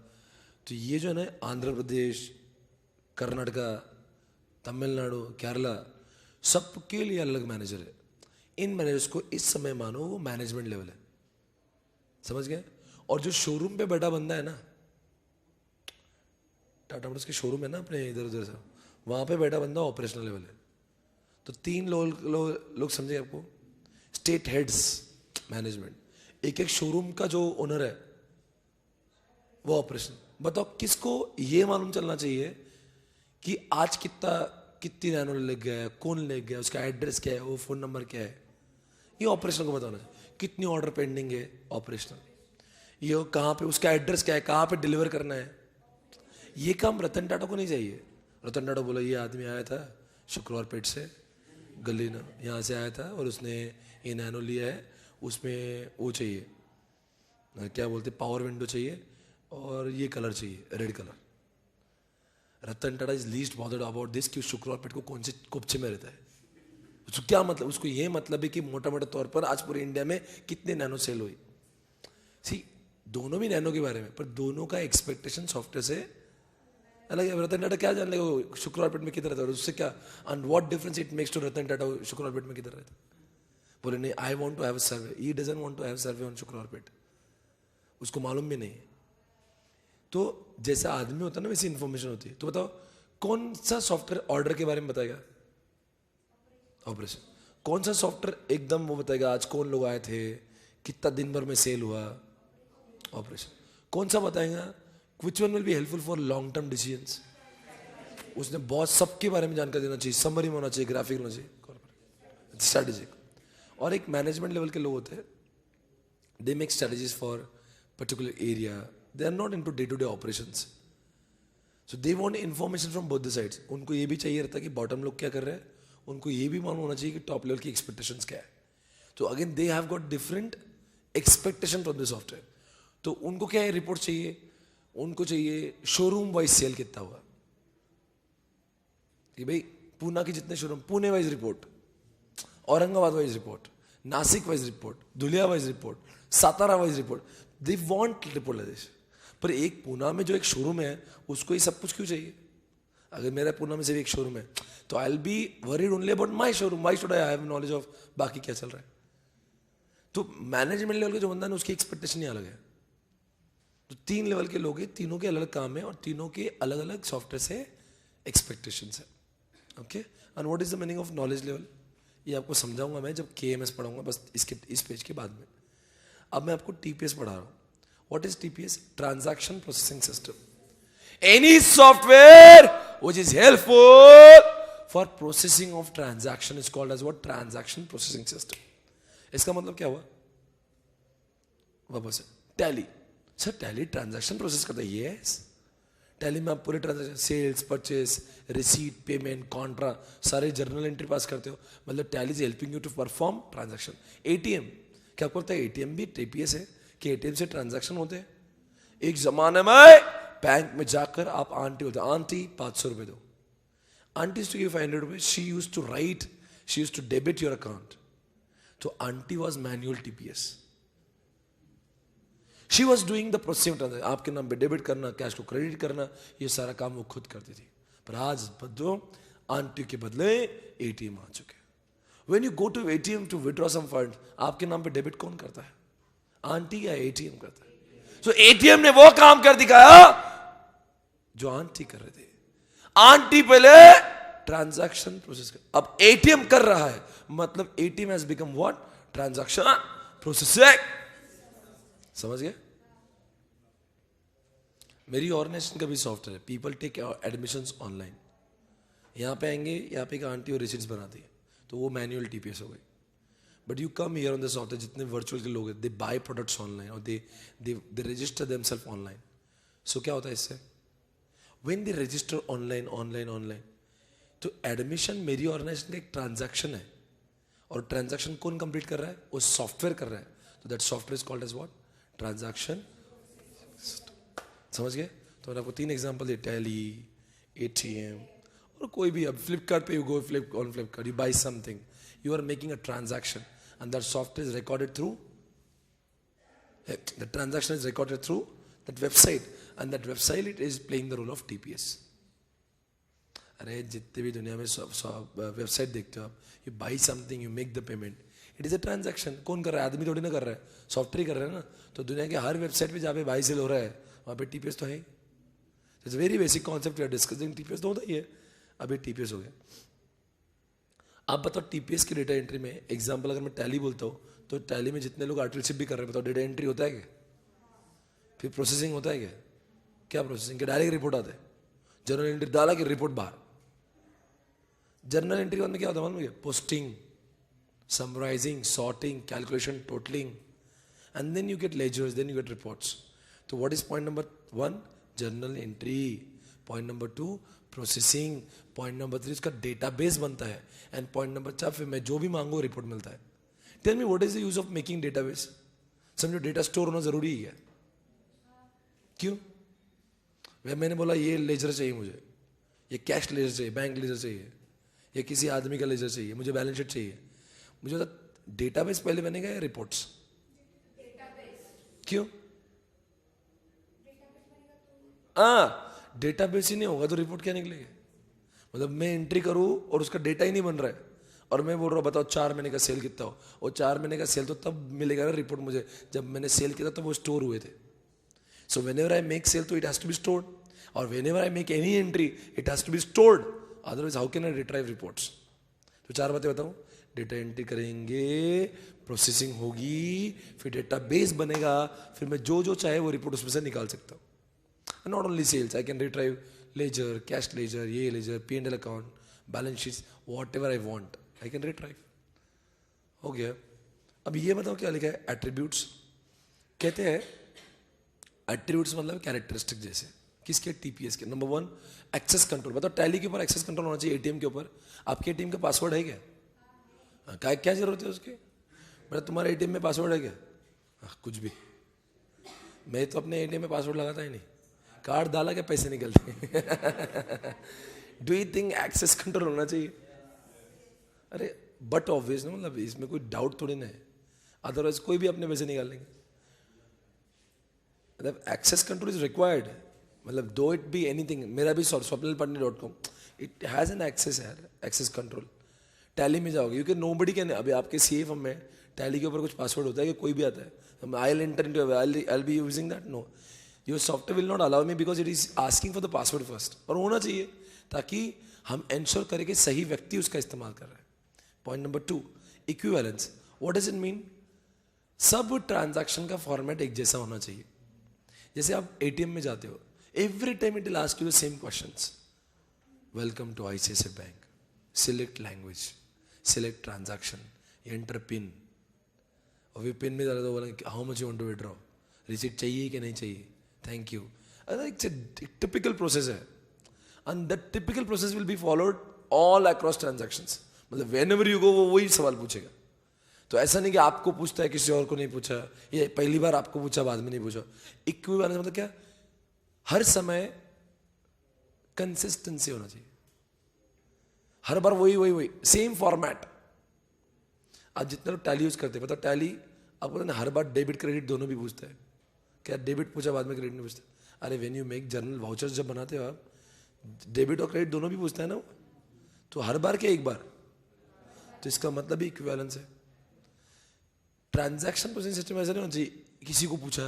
तो ये जो है ना, आंध्र प्रदेश, कर्नाटका, तमिलनाडु, केरला, सबके लिए अलग मैनेजर है। इन मैनेजर्स को इस समय मानो वो मैनेजमेंट लेवल है, समझ गए? और जो शोरूम पे बैठा बंदा है ना, टाटा मोटर्स के शोरूम है ना अपने इधर उधर से, वहां पे बैठा बंदा ऑपरेशनल लेवल है। तो तीन लोग समझे आपको, स्टेट हेड्स मैनेजमेंट, एक एक शोरूम का जो ओनर है वो ऑपरेशन। बताओ किसको ये मालूम चलना चाहिए कि आज कितनी नैनो ले गया है, कौन ले गया, उसका एड्रेस क्या है, वो फ़ोन नंबर क्या है, ये ऑपरेशनल को बताना चाहिए। कितनी ऑर्डर पेंडिंग है, ऑपरेशनल। ये कहाँ पे, उसका एड्रेस क्या है, कहाँ पे डिलीवर करना है, ये काम रतन टाटा को नहीं चाहिए। रतन टाटा बोला ये आदमी आया था शुक्रवार पेट से, गली ना यहाँ से आया था, और उसने ये नैनो लिया है, उसमें वो चाहिए, क्या बोलते, पावर विंडो चाहिए, और ये कलर चाहिए, red colour. Ratan Tata is least bothered about this कि शुक्रवार पेट को कौन से कुपचे में रहता है। उसको क्या मतलब, उसको ये मतलब है कि मोटा मोटा तौर पर आज पूरे इंडिया में कितने नैनो सेल हुई। सी, दोनों भी नैनो के बारे में, पर दोनों का एक्सपेक्टेशन सॉफ्टवेयर से अलग है। रतन टाटा क्या जान लेगा शुक्रवार पेट में किधर रहता है, उससे क्या, and what difference it makes to Ratan Tata Shukrawar Peth में किधर रहता है। बोले नहीं, I want to have a survey, he doesn't want to have survey on Shukrawar Peth, उसको मालूम भी नहीं है। तो जैसा आदमी होता है ना, वैसी इंफॉर्मेशन होती है। तो बताओ कौन सा सॉफ्टवेयर ऑर्डर के बारे में बताएगा? ऑपरेशन। कौन सा सॉफ्टवेयर एकदम वो बताएगा आज कौन लोग आए थे, कितना दिन भर में सेल हुआ? ऑपरेशन। कौन सा बताएगा which one will be helpful for long term decisions? उसने बहुत सबके बारे में जानकारी देना चाहिए, समरी में होना चाहिए, ग्राफिक होना चाहिए, स्ट्रैटेजिक। और एक मैनेजमेंट लेवल के लोग होते हैं, they make strategies for particular area, they are not into day-to-day operations, so they want information from both the sides. उनको ये भी चाहिए रहता है कि बॉटम लोग क्या कर रहे हैं, उनको ये भी मालूम होना चाहिए कि टॉप लेवल की एक्सपेक्टेशंस क्या है। तो again they have got different expectation from the software. तो उनको क्या है, रिपोर्ट चाहिए, उनको चाहिए शोरूम वाइज सेल कितना हुआ, कि भाई पूना के जितने showroom, Pune wise report, Aurangabad wise report, Nashik wise report, Dhulia wise report, Satara wise report. They want report like this. पर एक पूना में जो एक शोरूम है उसको ये सब कुछ क्यों चाहिए? अगर मेरा पूना में सिर्फ एक शोरूम है तो आई will be worried only about my showroom. Why should I have knowledge of बाकी क्या चल रहा है? तो मैनेजमेंट लेवल का जो बंदा है उसकी एक्सपेक्टेशन ही अलग है. तो 3 लेवल के लोग हैं, तीनों के अलग अलग काम है और तीनों के अलग अलग सॉफ्टवेयर से एक्सपेक्टेशंस है. Okay, and what is the meaning of knowledge level? ये आपको समझाऊंगा मैं जब KMS पढ़ाऊंगा, बस इस पेज के बाद में. अब मैं आपको TPS पढ़ा रहा हूं. What is TPS? Transaction processing system. Any software which is helpful for processing of transaction is called as what? Transaction processing system. इसका मतलब क्या हुआ? वापस से Tally. Sir Tally transaction process करता है? यस. टैली में आप पूरे transaction, sales, purchase, receipt, payment, contra, सारे जर्नल एंट्री पास करते हो. मतलब Tally is helping you to perform transaction. ATM, क्या आपको लगता है ATM भी TPS है कि ATM से ट्रांजैक्शन होते हैं? एक जमाने में बैंक में जाकर आप आंटी बोलते, आंटी 500 रुपए दो. आंटी यूज्ड टू गिव 500 रुपए. She used to write, she used to debit your account. तो aunty was manual TPS. She was doing the processing transaction. आपके नाम पे डेबिट करना, कैश को क्रेडिट करना, ये सारा काम वो खुद करती थी. पर आज बदलो, आंटी के बदले ATM आ चुके. When you go to ATM to withdraw some fund, आपके नाम पे डेबिट कौन करता है? आंटी या ATM करता है? सो ATM ने वो काम कर दिखाया जो आंटी कर रहे थे. आंटी पहले ट्रांजैक्शन प्रोसेस कर, अब ATM कर रहा है. मतलब ATM has become what? Transaction processing. समझ गए? मेरी ऑर्गेनाइजेशन का भी सॉफ्टवेयर है. People take admissions online. यहाँ पे आएंगे, यहाँ पे एक आंटी और रिसीट्स बनाती है, तो वो मैनुअल TPS हो गई. But you come here on the software, जितने वर्चुअल के लोग हैं, दे बाय प्रोडक्ट्स ऑनलाइन और दे रजिस्टर देमसेल्फ ऑनलाइन. सो क्या होता है इससे? व्हेन दे रजिस्टर ऑनलाइन, तो एडमिशन मेरी ऑर्गेनाइजेशन का एक ट्रांजैक्शन है. और ट्रांजैक्शन कौन कंप्लीट कर रहा है? वो सॉफ्टवेयर कर रहा है. तो that software is called as what? Transaction. समझ गए? तो मैंने आपको 3 एग्जांपल दिए, टैली, ATM और कोई भी. अब फ्लिपकार्ट पे you go, Flipkart you buy something, you are making a transaction and that software is recorded through, the transaction is recorded through that website and that website it is playing the role of TPS. अरे जितने भी दुनिया में website देखते हो आप, you buy something, you make the payment, it is a transaction. कौन कर रहा है? आदमी थोड़ी ना कर रहा है, सॉफ्टवेयर कर रहा है ना. तो दुनिया के हर वेबसाइट पे जहाँ पे बाई सेल हो रहा है वहाँ पे TPS तो है. It's very basic concept we are discussing. TPS तो होता ही है. अभी TPS हो गया. आप बताओ TPS की डेटा एंट्री में एग्जाम्पल अगर मैं टैली बोलता हूँ तो टैली में जितने लोग आर्टिकलशिप भी कर रहे हैं, बताओ डेटा एंट्री होता है क्या? फिर प्रोसेसिंग होता है क्या? क्या प्रोसेसिंग? क्या डायरेक्ट रिपोर्ट आता है? जर्नल एंट्री डाला कि रिपोर्ट बाहर. जर्नल एंट्री के बाद में क्या होता है मालूम है? Posting, summarizing, sorting, calculation, totaling, and then you get ledgers, then you get reports. So what is point number 1? Journal entry. Point number 2, processing. Point number 3, उसका database बनता है. And point number 4, फिर मैं जो भी मांगू रिपोर्ट मिलता है. Tell me what is the use of making database? समझो डेटा स्टोर होना जरूरी है. क्यों? वह मैंने बोला ये लेजर चाहिए मुझे, ये कैश लेजर चाहिए, बैंक लेजर चाहिए, ये किसी आदमी का लेजर चाहिए, मुझे बैलेंस शीट चाहिए. मुझे डेटाबेस पहले बनेगा या रिपोर्ट्स? क्यों? डेटाबेस ही नहीं होगा तो रिपोर्ट क्या निकलेगी? मतलब मैं एंट्री करूं और उसका डेटा ही नहीं बन रहा है और मैं बोल रहा हूं बताओ 4 महीने का सेल कितना हो, और 4 महीने का सेल तो तब मिलेगा ना रिपोर्ट मुझे जब मैंने सेल किया था तब वो स्टोर हुए थे. So whenever I make sale तो it has to be stored, और whenever I make any entry it has to be stored, otherwise how can I retrieve reports? तो 4 बातें बताऊं. डेटा एंट्री करेंगे, प्रोसेसिंग होगी, फिर डेटा बेस बनेगा, फिर मैं जो जो चाहे वो रिपोर्ट उसमें से निकाल सकता हूँ. Not only sales, I can retrieve ledger, cash ledger, ये ledger, P&L account, balance sheets, whatever I want I can retrieve. हो गया. अब ये बताओ क्या लिखा है? एट्रीब्यूट्स. कहते हैं एट्रीब्यूट्स मतलब कैरेक्टरिस्टिक जैसे. किसके? TPS के. Number 1 access control. बताओ टैली के ऊपर एक्सेस कंट्रोल होना चाहिए. ATM के ऊपर आपके ATM का पासवर्ड है क्या? क्या जरूरत है उसकी? बेटा तुम्हारे ATM में पासवर्ड है क्या? कुछ भी. मैं तो अपने ATM में पासवर्ड लगाता ही नहीं. कार्ड डाला के पैसे निकलते do you think access control होना चाहिए? अरे बट ऑब्वियस ना, मतलब इसमें कोई डाउट थोड़ी ना है, अदरवाइज कोई भी अपने पैसे निकाल लेंगे। मतलब एक्सेस कंट्रोल इज रिक्वायर्ड, मतलब दो इट बी एनीथिंग। मेरा भी swapnilpatni.com it has an access है, एक्सेस कंट्रोल। टैली में जाओगे क्योंकि नो बडी कैन, अभी आपके सी फॉर्म में टैली के ऊपर कुछ पासवर्ड होता है कि कोई भी आता है, I will enter into, I will be using that, no, your software will not allow me because it is asking for the password first. और होना चाहिए ताकि हम इंश्योर करें कि सही व्यक्ति उसका इस्तेमाल कर रहा है। Point number 2, equivalence. What does it mean? सब ट्रांजैक्शन का फॉर्मेट एक जैसा होना चाहिए। जैसे आप एटीएम में जाते हो, every time it will ask you the same questions, welcome to ICICI bank, select language, select transaction, enter PIN, और फिर पिन में जा रहा तो बोला how much you want to withdraw, receipt चाहिए कि नहीं चाहिए, थैंक यू। एक टिपिकल प्रोसेस है, and that typical process will be followed all across transactions. मतलब व्हेनेवर यू गो वो वही सवाल पूछेगा। तो ऐसा नहीं कि आपको पूछता है किसी और को नहीं पूछा, ये पहली बार आपको पूछा बाद में नहीं पूछा। इक्विवेलेंस मतलब क्या? हर समय कंसिस्टेंसी होना चाहिए, हर बार वही सेम फॉर्मेट। आप जितने लोग टैली यूज करते हैं, पता टैली आपको पता ना, हर बार डेबिट क्रेडिट दोनों भी पूछता है। क्या डेबिट पूछा बाद में क्रेडिट नहीं पूछता? अरे when you make journal vouchers जब बनाते हो आप, डेबिट और क्रेडिट दोनों भी पूछता है ना, तो हर बार क्या एक बार? तो इसका मतलब भी इक्विवेलेंस है। ट्रांजैक्शन प्रोसेसिंग सिस्टम ऐसा नहीं होना चाहिए किसी को पूछा।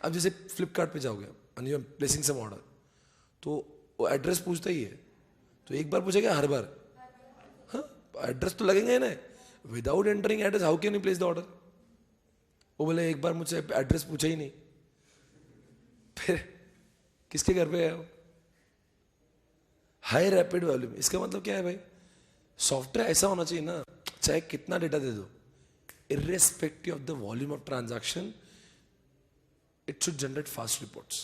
अब जैसे फ्लिपकार्ट पे जाओगे and you are placing some order, तो वो एड्रेस पूछता ही है, तो एक बार पूछेगा हर बार? हाँ, एड्रेस तो लगेगा ही ना। Without entering address how can you place the order? वो बोले एक बार मुझसे एड्रेस पूछा ही नहीं, फिर किसके घर पे है वो? High rapid volume. इसका मतलब क्या है भाई? सॉफ्टवेयर ऐसा होना चाहिए ना, चाहे कितना डेटा दे दो, irrespective of the volume of transaction, it should generate fast reports.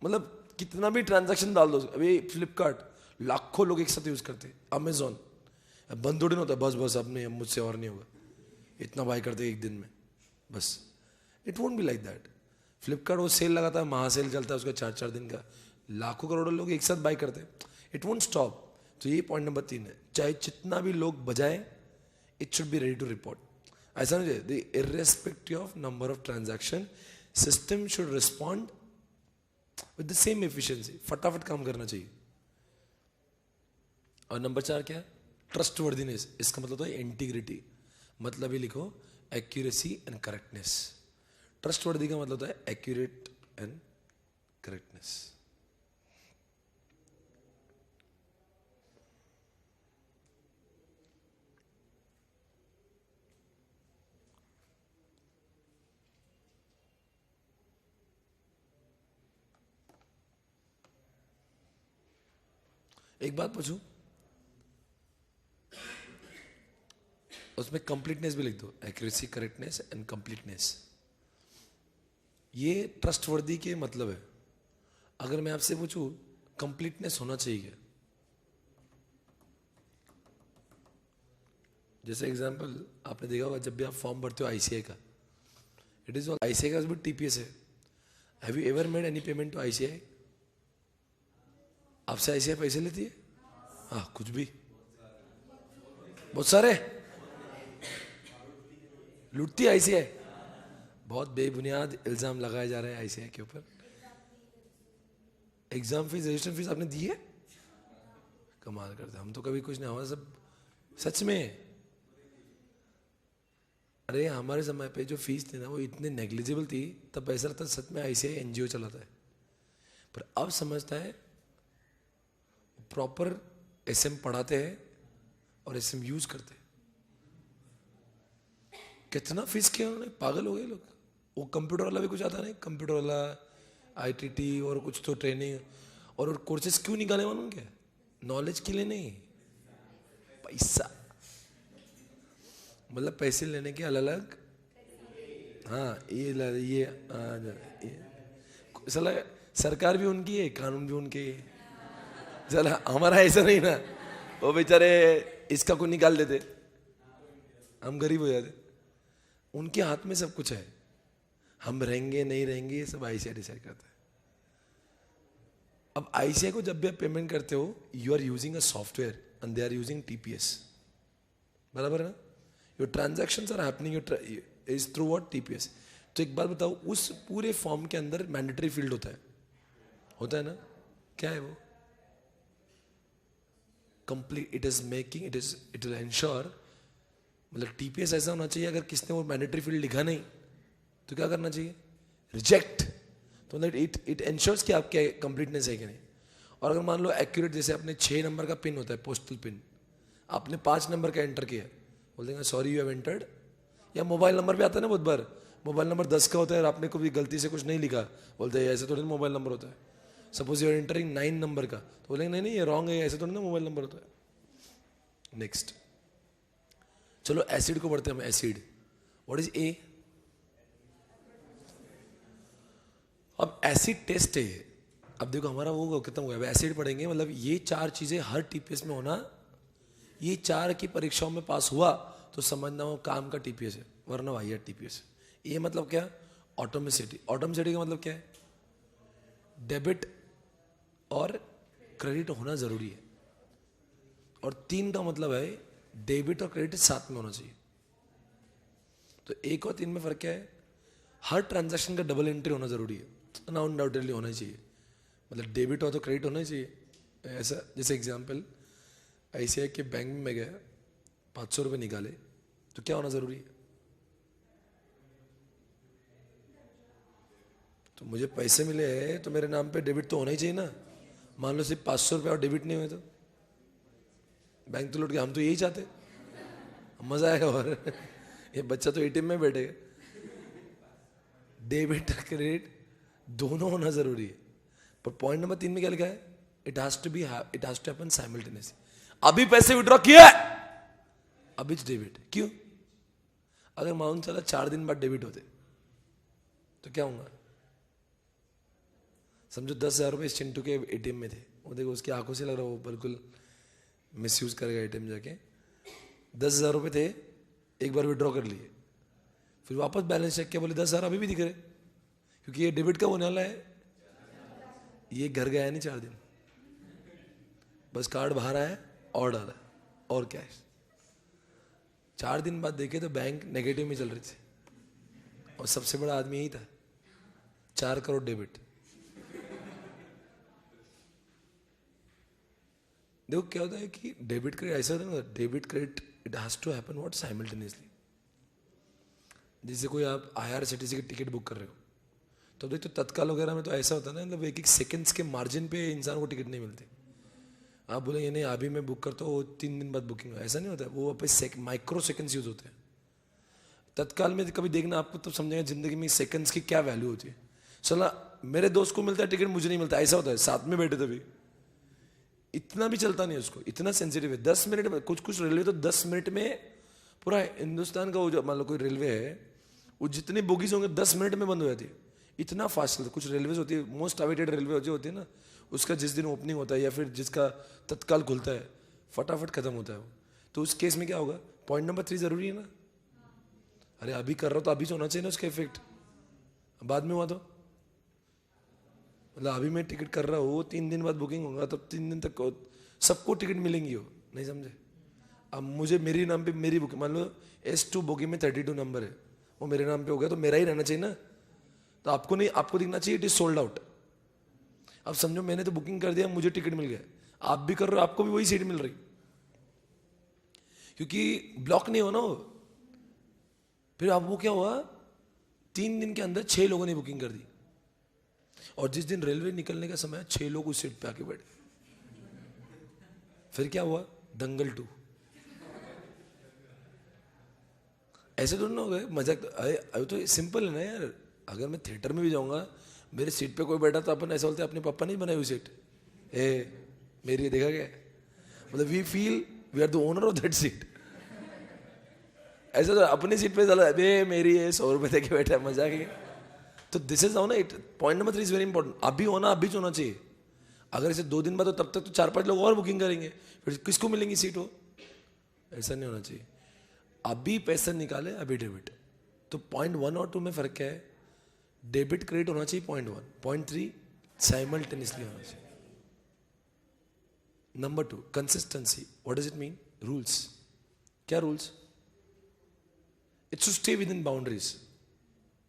मतलब कितना भी ट्रांजैक्शन डाल दो। अभी फ्लिपकार्ट लाखों लोग एक साथ यूज करते हैं, अमेजोन बंद थोड़ी ना होता, बस अब नहीं, मुझसे और नहीं होगा, इतना बाय करते एक दिन में बस। It won't be like that. Flipkart वो सेल लगाता है, महासेल चलता है उसका 4-4 दिन का, लाखों करोड़ों लोग एक साथ बाय करते हैं, इट वोंट स्टॉप। तो ये पॉइंट नंबर 3 है, चाहे जितना भी लोग बजाएं, it should be ready to report. ऐसा नहीं चाहिए, irrespective of number of transaction, system should respond with the same efficiency, फटाफट काम करना चाहिए। और नंबर 4 क्या है? ट्रस्टवर्दीनेस। इसका मतलब है इंटीग्रिटी, मतलब ही लिखो एक्यूरेसी एंड करेक्टनेस। ट्रस्टवर्दी का मतलब है एक्यूरेट एंड करेक्टनेस। एक बात पूछूं, उसमें कंप्लीटनेस भी लिख दो, एक्यूरेसी, करेक्टनेस एंड कंप्लीटनेस। ये ट्रस्टवर्दी के मतलब है। अगर मैं आपसे पूछूं कंप्लीटनेस होना चाहिए क्या? जैसे एग्जांपल आपने देखा होगा, जब भी आप फॉर्म भरते हो आईसीआई का, इट इज आईसीआई का भी टीपीएस है। Have you ever made any payment to ICI? आपसे आईसीआई पैसे लेती है? हाँ, कुछ भी, बहुत सारे लूटती है आईसीआई। बहुत बेबुनियाद इल्जाम लगाए जा रहे हैं आईसीआई के ऊपर। एग्जाम फीस, रजिस्ट्रेशन फीस आपने दी है? कमाल करते, हम तो कभी कुछ नहीं, हमारा सब सच में। अरे हमारे समय पे जो फीस थी ना, वो इतनी नेग्लिजिबल थी, तब ऐसा लगता सच में आईसीआई एनजीओ चलाता है। पर अब समझता है प्रॉपर एसएम पढ़ाते हैं और एसएम यूज करते हैं। कितना फीस किया उन्होंने, पागल हो गए लोग। वो कंप्यूटर वाला भी कुछ आता नहीं, कंप्यूटर वाला, आईटीटी और कुछ तो ट्रेनिंग और कोर्सेज क्यों निकाले उनके? नॉलेज के लिए नहीं, पैसा। मतलब पैसे लेने के अलग अलग, हाँ ये साला सरकार भी उनकी है, कानून भी उनके है। चला हमारा ऐसा नहीं ना, वो बेचारे इसका को निकाल देते, हम गरीब हो जाते। उनके हाथ में सब कुछ है, हम रहेंगे नहीं रहेंगे ये सब आईसीआई डिसाइड करता है। अब आईसीआई को जब भी आप पेमेंट करते हो, you are using a software and they are using TPS, बराबर है ना? Your transactions are happening is through what? TPS. तो एक बात बताओ, उस पूरे फॉर्म के अंदर मैंडेटरी फील्ड होता है ना? क्या है वो? कंप्लीट, इट विल एंश्योर, मतलब टीपीएस ऐसा होना चाहिए, अगर किसने वो मैंडेटरी फील्ड लिखा नहीं तो क्या करना चाहिए? रिजेक्ट। तो मतलब इट एंश्योर्स कि आपके कंप्लीटनेस है कि नहीं। और अगर मान लो एक्यूरेट, जैसे आपने 6 नंबर का पिन होता है, पोस्टल पिन, आपने 5 नंबर का एंटर किया, बोल देंगे सॉरी यू हैव एंटर्ड। या मोबाइल नंबर भी आता है ना, बहुत बार मोबाइल नंबर 10 का होता है और आपने कभी गलती से कुछ नहीं लिखा, बोलते हैं ऐसे थोड़ी ना मोबाइल नंबर होता है। Suppose you are entering 9 number का, तो बोलेंगे नहीं नहीं ये रॉन्ग है, ऐसे थोड़ी ना मोबाइल नंबर होता है। नेक्स्ट, चलो एसिड को पढ़ते हैं हम। Acid, what is a? अब एसिड टेस्ट है। अब देखो हमारा वो खत्म हो गया, एसिड पढ़ेंगे, मतलब ये 4 चीजें हर टीपीएस में होना, ये 4 की परीक्षाओं में पास हुआ तो समझना वो काम का टीपीएस है, वरना वाहियात टीपीएस है। ये मतलब क्या? ऑटोमेसिटी। ऑटोमेसिटी का मतलब क्या है? डेबिट और क्रेडिट होना जरूरी है। और 3 का मतलब है डेबिट और क्रेडिट साथ में होना चाहिए। तो 1 और 3 में फर्क क्या है? हर ट्रांजैक्शन का डबल एंट्री होना जरूरी है, अनडाउटेडली होना चाहिए। मतलब डेबिट हो तो क्रेडिट होना ही चाहिए। ऐसा जैसे एग्जांपल, आईसीआई के बैंक में गया, 500 रुपये निकाले, तो क्या होना जरूरी है? तो मुझे पैसे मिले हैं तो मेरे नाम पे डेबिट तो होना ही चाहिए ना। मान लो सिर्फ 500 रुपये और डेबिट नहीं हुए तो बैंक तो लूट गया। हम तो यही चाहते, मजा आएगा। और ये बच्चा तो एटीएम में बैठेगा। डेबिट क्रेडिट दोनों होना जरूरी है। पर पॉइंट नंबर 3 में क्या लिखा है? It has to happen simultaneously. अभी पैसे विड्रॉ किया, अभी डेबिट। क्यों? अगर माउंट चला 4 दिन बाद डेबिट होते तो क्या होगा? समझो 10,000 रुपये इस चिंटू के एटीएम में थे, वो देखो उसकी आंखों से लग रहा है वो बिल्कुल मिसयूज करेगा एटीएम जाके। 10,000 रुपये थे, एक बार विड्रॉ कर लिए, फिर वापस बैलेंस चेक किया, बोले 10,000 अभी भी दिख रहे, क्योंकि ये डेबिट का होने वाला है। ये घर गया नहीं 4 दिन, बस कार्ड बाहर आया और डाला और कैश। 4 दिन बाद देखे तो बैंक नेगेटिव में चल रही थी, और सबसे बड़ा आदमी यही था, 4 करोड़ डेबिट। देखो क्या होता है कि डेबिट क्रेडिट ऐसा होता है ना, debit credit it has to happen what? Simultaneously. जैसे कोई आप IRCTC की टिकट बुक कर रहे हो, तो देखो तो तत्काल वगैरह में तो ऐसा होता है ना, मतलब 1-1 सेकंड्स के मार्जिन पे इंसान को टिकट नहीं मिलती। आप बोलेंगे नहीं अभी मैं बुक करता हूँ 3 दिन बाद बुकिंग हो, ऐसा नहीं होता है। वो पे माइक्रो सेकंड्स यूज होते हैं। तत्काल में कभी देखना, आपको तब समझेंगे जिंदगी में सेकंड्स की क्या वैल्यू होती है। चला मेरे दोस्त को मिलता है टिकट, मुझे नहीं मिलता, ऐसा होता है। साथ में बैठे तभी इतना भी चलता नहीं उसको, इतना सेंसिटिव है। 10 मिनट में, कुछ रेलवे तो 10 मिनट में पूरा हिंदुस्तान का, वो जो मान लो कोई रेलवे है, वो जितनी बोगीज होंगे 10 मिनट में बंद हो जाती है, इतना फास्ट चलता है। कुछ रेलवे होती है, मोस्ट अवेटेड रेलवे जो होती है ना, उसका जिस दिन ओपनिंग होता है या फिर जिसका तत्काल खुलता है, फटाफट खत्म होता है वो। तो उस केस में क्या होगा? पॉइंट नंबर 3 जरूरी है ना। अरे अभी कर रहा हो तो अभी से होना चाहिए ना उसका इफेक्ट, बाद में हुआ तो मतलब अभी मैं टिकट कर रहा हूँ, 3 दिन बाद बुकिंग होगा, तब 3 दिन तक सबको टिकट मिलेंगी हो, नहीं समझे? अब मुझे मेरी नाम पे मेरी बुकिंग, मान लो S2 बोगी में 32 नंबर है, वो मेरे नाम पे हो गया तो मेरा ही रहना चाहिए ना। तो आपको नहीं, आपको दिखना चाहिए इट इज सोल्ड आउट। अब समझो मैंने तो बुकिंग कर दिया, मुझे टिकट मिल गया, आप भी कर रहे हो, आपको भी वही सीट मिल रही, क्योंकि ब्लॉक नहीं हो ना वो। फिर अब वो क्या हुआ, 3 दिन के अंदर 6 लोगों ने बुकिंग कर दी, और जिस दिन रेलवे निकलने का समय 6 लोग उस सीट पे आके बैठे। फिर क्या हुआ? दंगल 2। ऐसे तो ना हो गए मजाक। अरे तो सिंपल है ना यार, अगर मैं थिएटर में भी जाऊंगा, मेरे सीट पे कोई बैठा तो अपन ऐसा बोलते अपने पापा नहीं बनाई हुई सीट, मेरी ये देखा गया, मतलब we feel we are the owner of that seat. ऐसा तो अपनी सीट पे चला, मेरी ये 100 रुपये दे के बैठा है, मजाक है। तो दिस इज ना it, point number 3 is very important. अभी होना अभी होना चाहिए। अगर इसे 2 दिन बाद हो तब तक तो 4-5 लोग और बुकिंग करेंगे, फिर किसको मिलेंगी सीट हो? ऐसा नहीं होना चाहिए। अभी पैसा निकाले, अभी डेबिट। तो पॉइंट 1 और 2 में फर्क क्या है? डेबिट क्रेडिट होना चाहिए पॉइंट 1, पॉइंट 3 साइमल्टेनियसली होना चाहिए। Number 2 consistency. What does it mean? Rules. क्या rules? It's to stay within boundaries.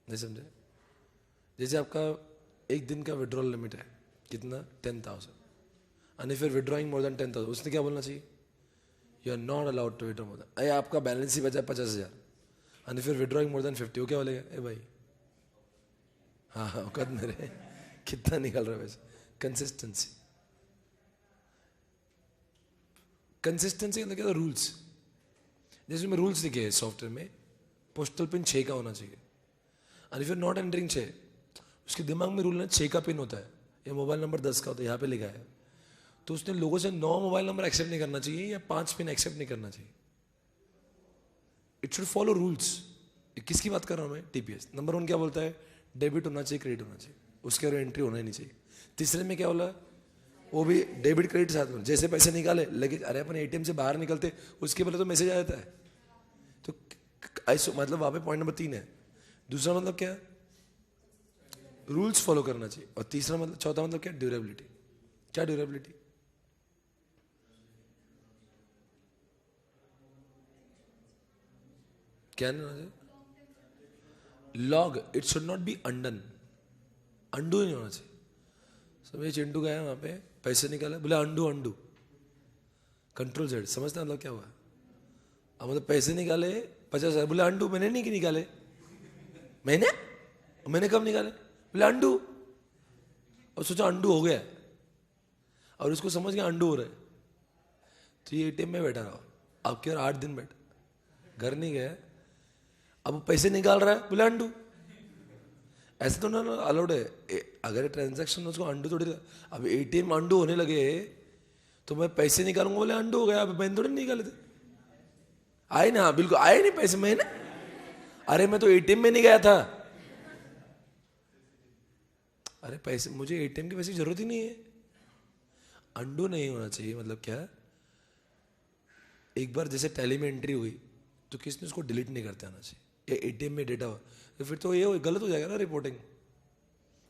नहीं समझे? जैसे आपका एक दिन का विड्रॉल लिमिट है कितना? 10,000. And if you are withdrawing more than 10,000, उसने क्या बोलना चाहिए? You are not allowed to withdraw more than. अरे आपका बैलेंस ही बचा 50,000. And if you are withdrawing more than 50, वो क्या बोलेगा? ए भाई, हाँ हाँ औकात मेरे, कितना निकल रहा है वैसे. कंसिस्टेंसी. कंसिस्टेंसी का क्या? रूल्स. जैसे मैं रूल्स लिखे हैं सॉफ्टवेयर में, पोस्टल पिन 6 का होना चाहिए. And if you are not entering 6, उसके दिमाग में रूल है 6 का पिन होता है, या मोबाइल नंबर 10 का होता है, यहाँ पे लिखा है. तो उसने लोगों से 9 मोबाइल नंबर एक्सेप्ट नहीं करना चाहिए या 5 पिन एक्सेप्ट नहीं करना चाहिए. It should follow rules. किसकी बात कर रहा हूँ मैं? टीपीएस. नंबर 1 क्या बोलता है? डेबिट होना चाहिए, क्रेडिट होना चाहिए, उसके और एंट्री होना ही नहीं चाहिए. तीसरे में क्या बोला? वो भी डेबिट क्रेडिट साथ में. जैसे पैसे निकाले लगे, अरे अपन एटीएम से बाहर निकलते उसके पहले तो मैसेज आ जाता है. तो ऐसा मतलब वहां पे पॉइंट नंबर 3 है. दूसरा मतलब क्या? रूल्स फॉलो करना चाहिए. और तीसरा मतलब, चौथा मतलब क्या? ड्यूरेबिलिटी. क्या ड्यूरेबिलिटी? क्या नहीं? Log. It should not be undone. Undo नहीं होना चाहिए. समझे? चिंटू गया वहां पे, पैसे निकाले, बोले अंडू अंडू. Control Z. समझते मतलब क्या हुआ? अब मतलब पैसे निकाले 50,000, बोले अंडू. मैंने नहीं निकाले. मैंने कब निकाले? बोले अंडू. और सोचा अंडू हो गया, और उसको समझ गया अंडू हो रहा है. तो ये एटीएम में बैठा रहा अब क्या 8 दिन बैठा, घर नहीं गया. अब पैसे निकाल रहा है, बोले अंडू. ऐसे तो ना अलाउड है. अगर ट्रांजैक्शन उसको अंडू थोड़ी. अब एटीएम अंडू होने लगे तो मैं पैसे निकालूंगा, बोले अंडू हो गया. अब मैंने थोड़ी निकाले थे. आए ना, बिल्कुल आए नहीं पैसे. मैंने, अरे मैं तो एटीएम में नहीं गया था. अरे पैसे, मुझे एटीएम की पैसे की जरूरत ही नहीं है. अंडू नहीं होना चाहिए. मतलब क्या? एक बार जैसे टैली में एंट्री हुई तो किसने उसको डिलीट नहीं करते आना चाहिए. एटीएम में डेटा हुआ तो फिर तो ये गलत हो जाएगा ना रिपोर्टिंग.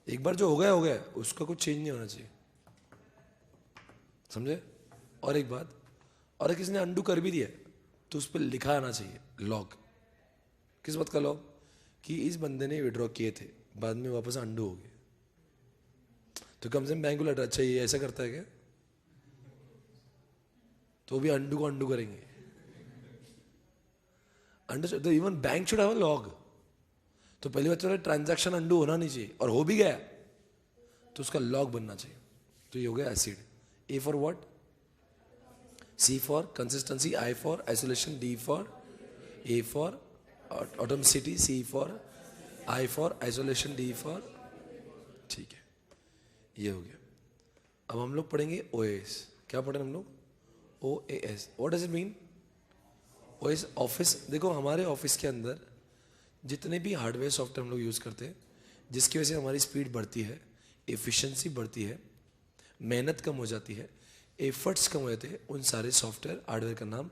एक बार जो हो गया उसका कुछ चेंज नहीं होना चाहिए. समझे? और एक बात, और किसी ने अंडू कर भी दिया तो उस पर लिखा आना चाहिए लॉग. किस बात का लॉग? कि इस बंदे ने विड्रॉ किए थे, बाद में वापस अंडू हो गए. तो कम से कम बैंक को लगा, अच्छा ये ऐसा करता है क्या, तो भी अंडू को अंडू करेंगे. अंडर तो even bank should have a log. तो पहली बात तो ट्रांजैक्शन अंडू होना नहीं चाहिए, और हो भी गया तो उसका लॉग बनना चाहिए. तो ये हो गया acid. A for what? C for consistency, I for isolation, D for, A for atomicity, C for, I for isolation, D for. ठीक है, ये हो गया. अब हम लोग पढ़ेंगे ओएस. क्या पढ़े हम लोग? OS. What does it mean? OS office. देखो हमारे ऑफिस के अंदर जितने भी हार्डवेयर सॉफ्टवेयर हम लोग यूज़ करते हैं, जिसकी वजह से हमारी स्पीड बढ़ती है, एफिशिएंसी बढ़ती है, मेहनत कम हो जाती है, एफर्ट्स कम हो जाते हैं, उन सारे सॉफ्टवेयर हार्डवेयर का नाम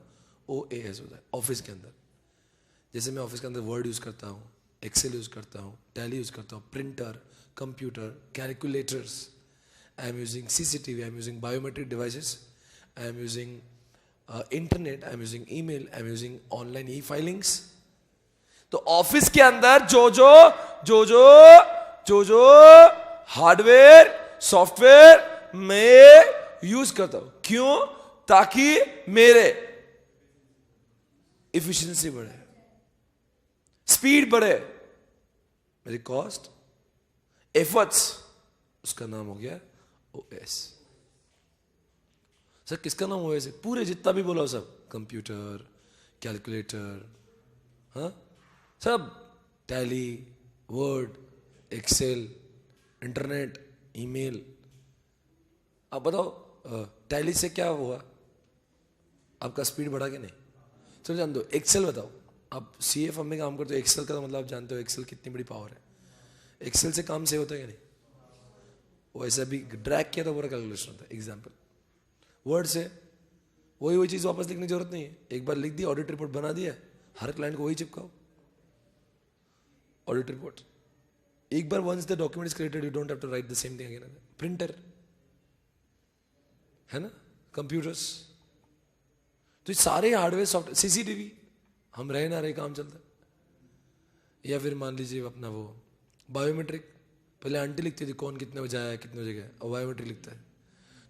ओएस होता है ऑफिस के अंदर. जैसे मैं ऑफिस के अंदर वर्ड यूज़ करता हूँ, एक्सेल यूज़ करता हूँ, टैली यूज़ करता हूँ, printer, computer, calculators. I am using CCTV, I am using biometric devices, I am using internet, I am using email, I am using online E filings. तो office के अंदर जो hardware software मैं use करता हूं, क्यों? ताकि मेरे एफिशिएंसी बढ़े, स्पीड बढ़े, मेरी कॉस्ट, एफर्ट्स. उसका नाम हो गया ओएस. सर किसका नाम ओएस है? पूरे जितना भी बोला सब, कंप्यूटर, कैलकुलेटर, हाँ सब, Tally, word, Excel, internet, email. अब बताओ टैली से क्या हुआ? आपका स्पीड बढ़ा कि नहीं? चलो जान दो. एक्सेल बताओ. आप CA फर्म में काम करते हो, एक्सेल का मतलब आप जानते हो एक्सेल कितनी बड़ी पावर है. एक्सेल से काम से होता है कि नहीं? वो ऐसा भी ड्रैग किया तो पूरा कैलकुलेशन होता है. एग्जाम्पल, वर्ड से वही चीज़ वापस लिखने की जरूरत नहीं है. एक बार लिख दी, ऑडिट रिपोर्ट बना दिया, हर क्लाइंट को वही चिपकाओ. ऑडिट रिपोर्ट एक बार, once the document is created, you don't have to write the same thing again. Printer है ना, कंप्यूटर्स, तो ये सारे हार्डवेयर सॉफ्टवेयर, सीसीटीवी, हम रहे ना रहे काम चलता है। या फिर मान लीजिए अपना वो बायोमेट्रिक, पहले आंटी लिखती थी कौन कितने बजे आया कितने बजे गया, अब बायोमेट्रिक लिखता है।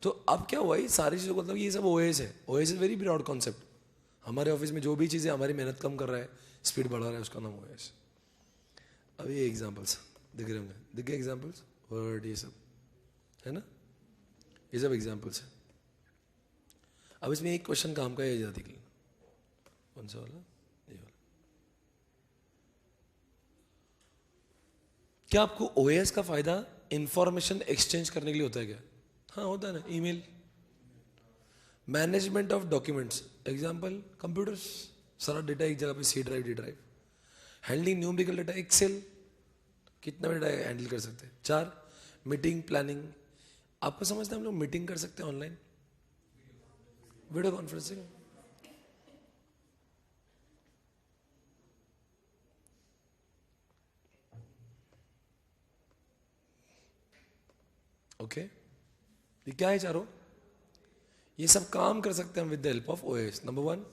तो अब क्या हुआ, ये सारी चीज़ों को मतलब ये सब ओएस है। OS is very broad concept. हमारे ऑफिस में जो भी चीज़ें हमारी मेहनत कम कर रहा है, स्पीड बढ़ा रहा है, उसका नाम ओएस। अब ये एग्जाम्पल्स दिख रहे होंगे, दिख गए एग्जाम्पल्स, वर्ड ये सब है ना, ये सब एग्जाम्पल्स है। अब इसमें एक क्वेश्चन काम का है आजादी के लिए, कौन सा वाला, ये वाला। क्या आपको ओएस का फायदा इंफॉर्मेशन एक्सचेंज करने के लिए होता है क्या? हाँ होता है ना, email, management of documents, example computers, सारा डेटा एक जगह पे, C drive, D drive, handling numerical data, Excel, कितना डेटा हैंडल कर सकते हैं। 4 मीटिंग प्लानिंग, आपको समझते हैं हम लोग मीटिंग कर सकते हैं ऑनलाइन, वीडियो कॉन्फ्रेंसिंग। ओके, ये क्या है चारों, ये सब काम कर सकते हैं हम with the help of OS. Number 1,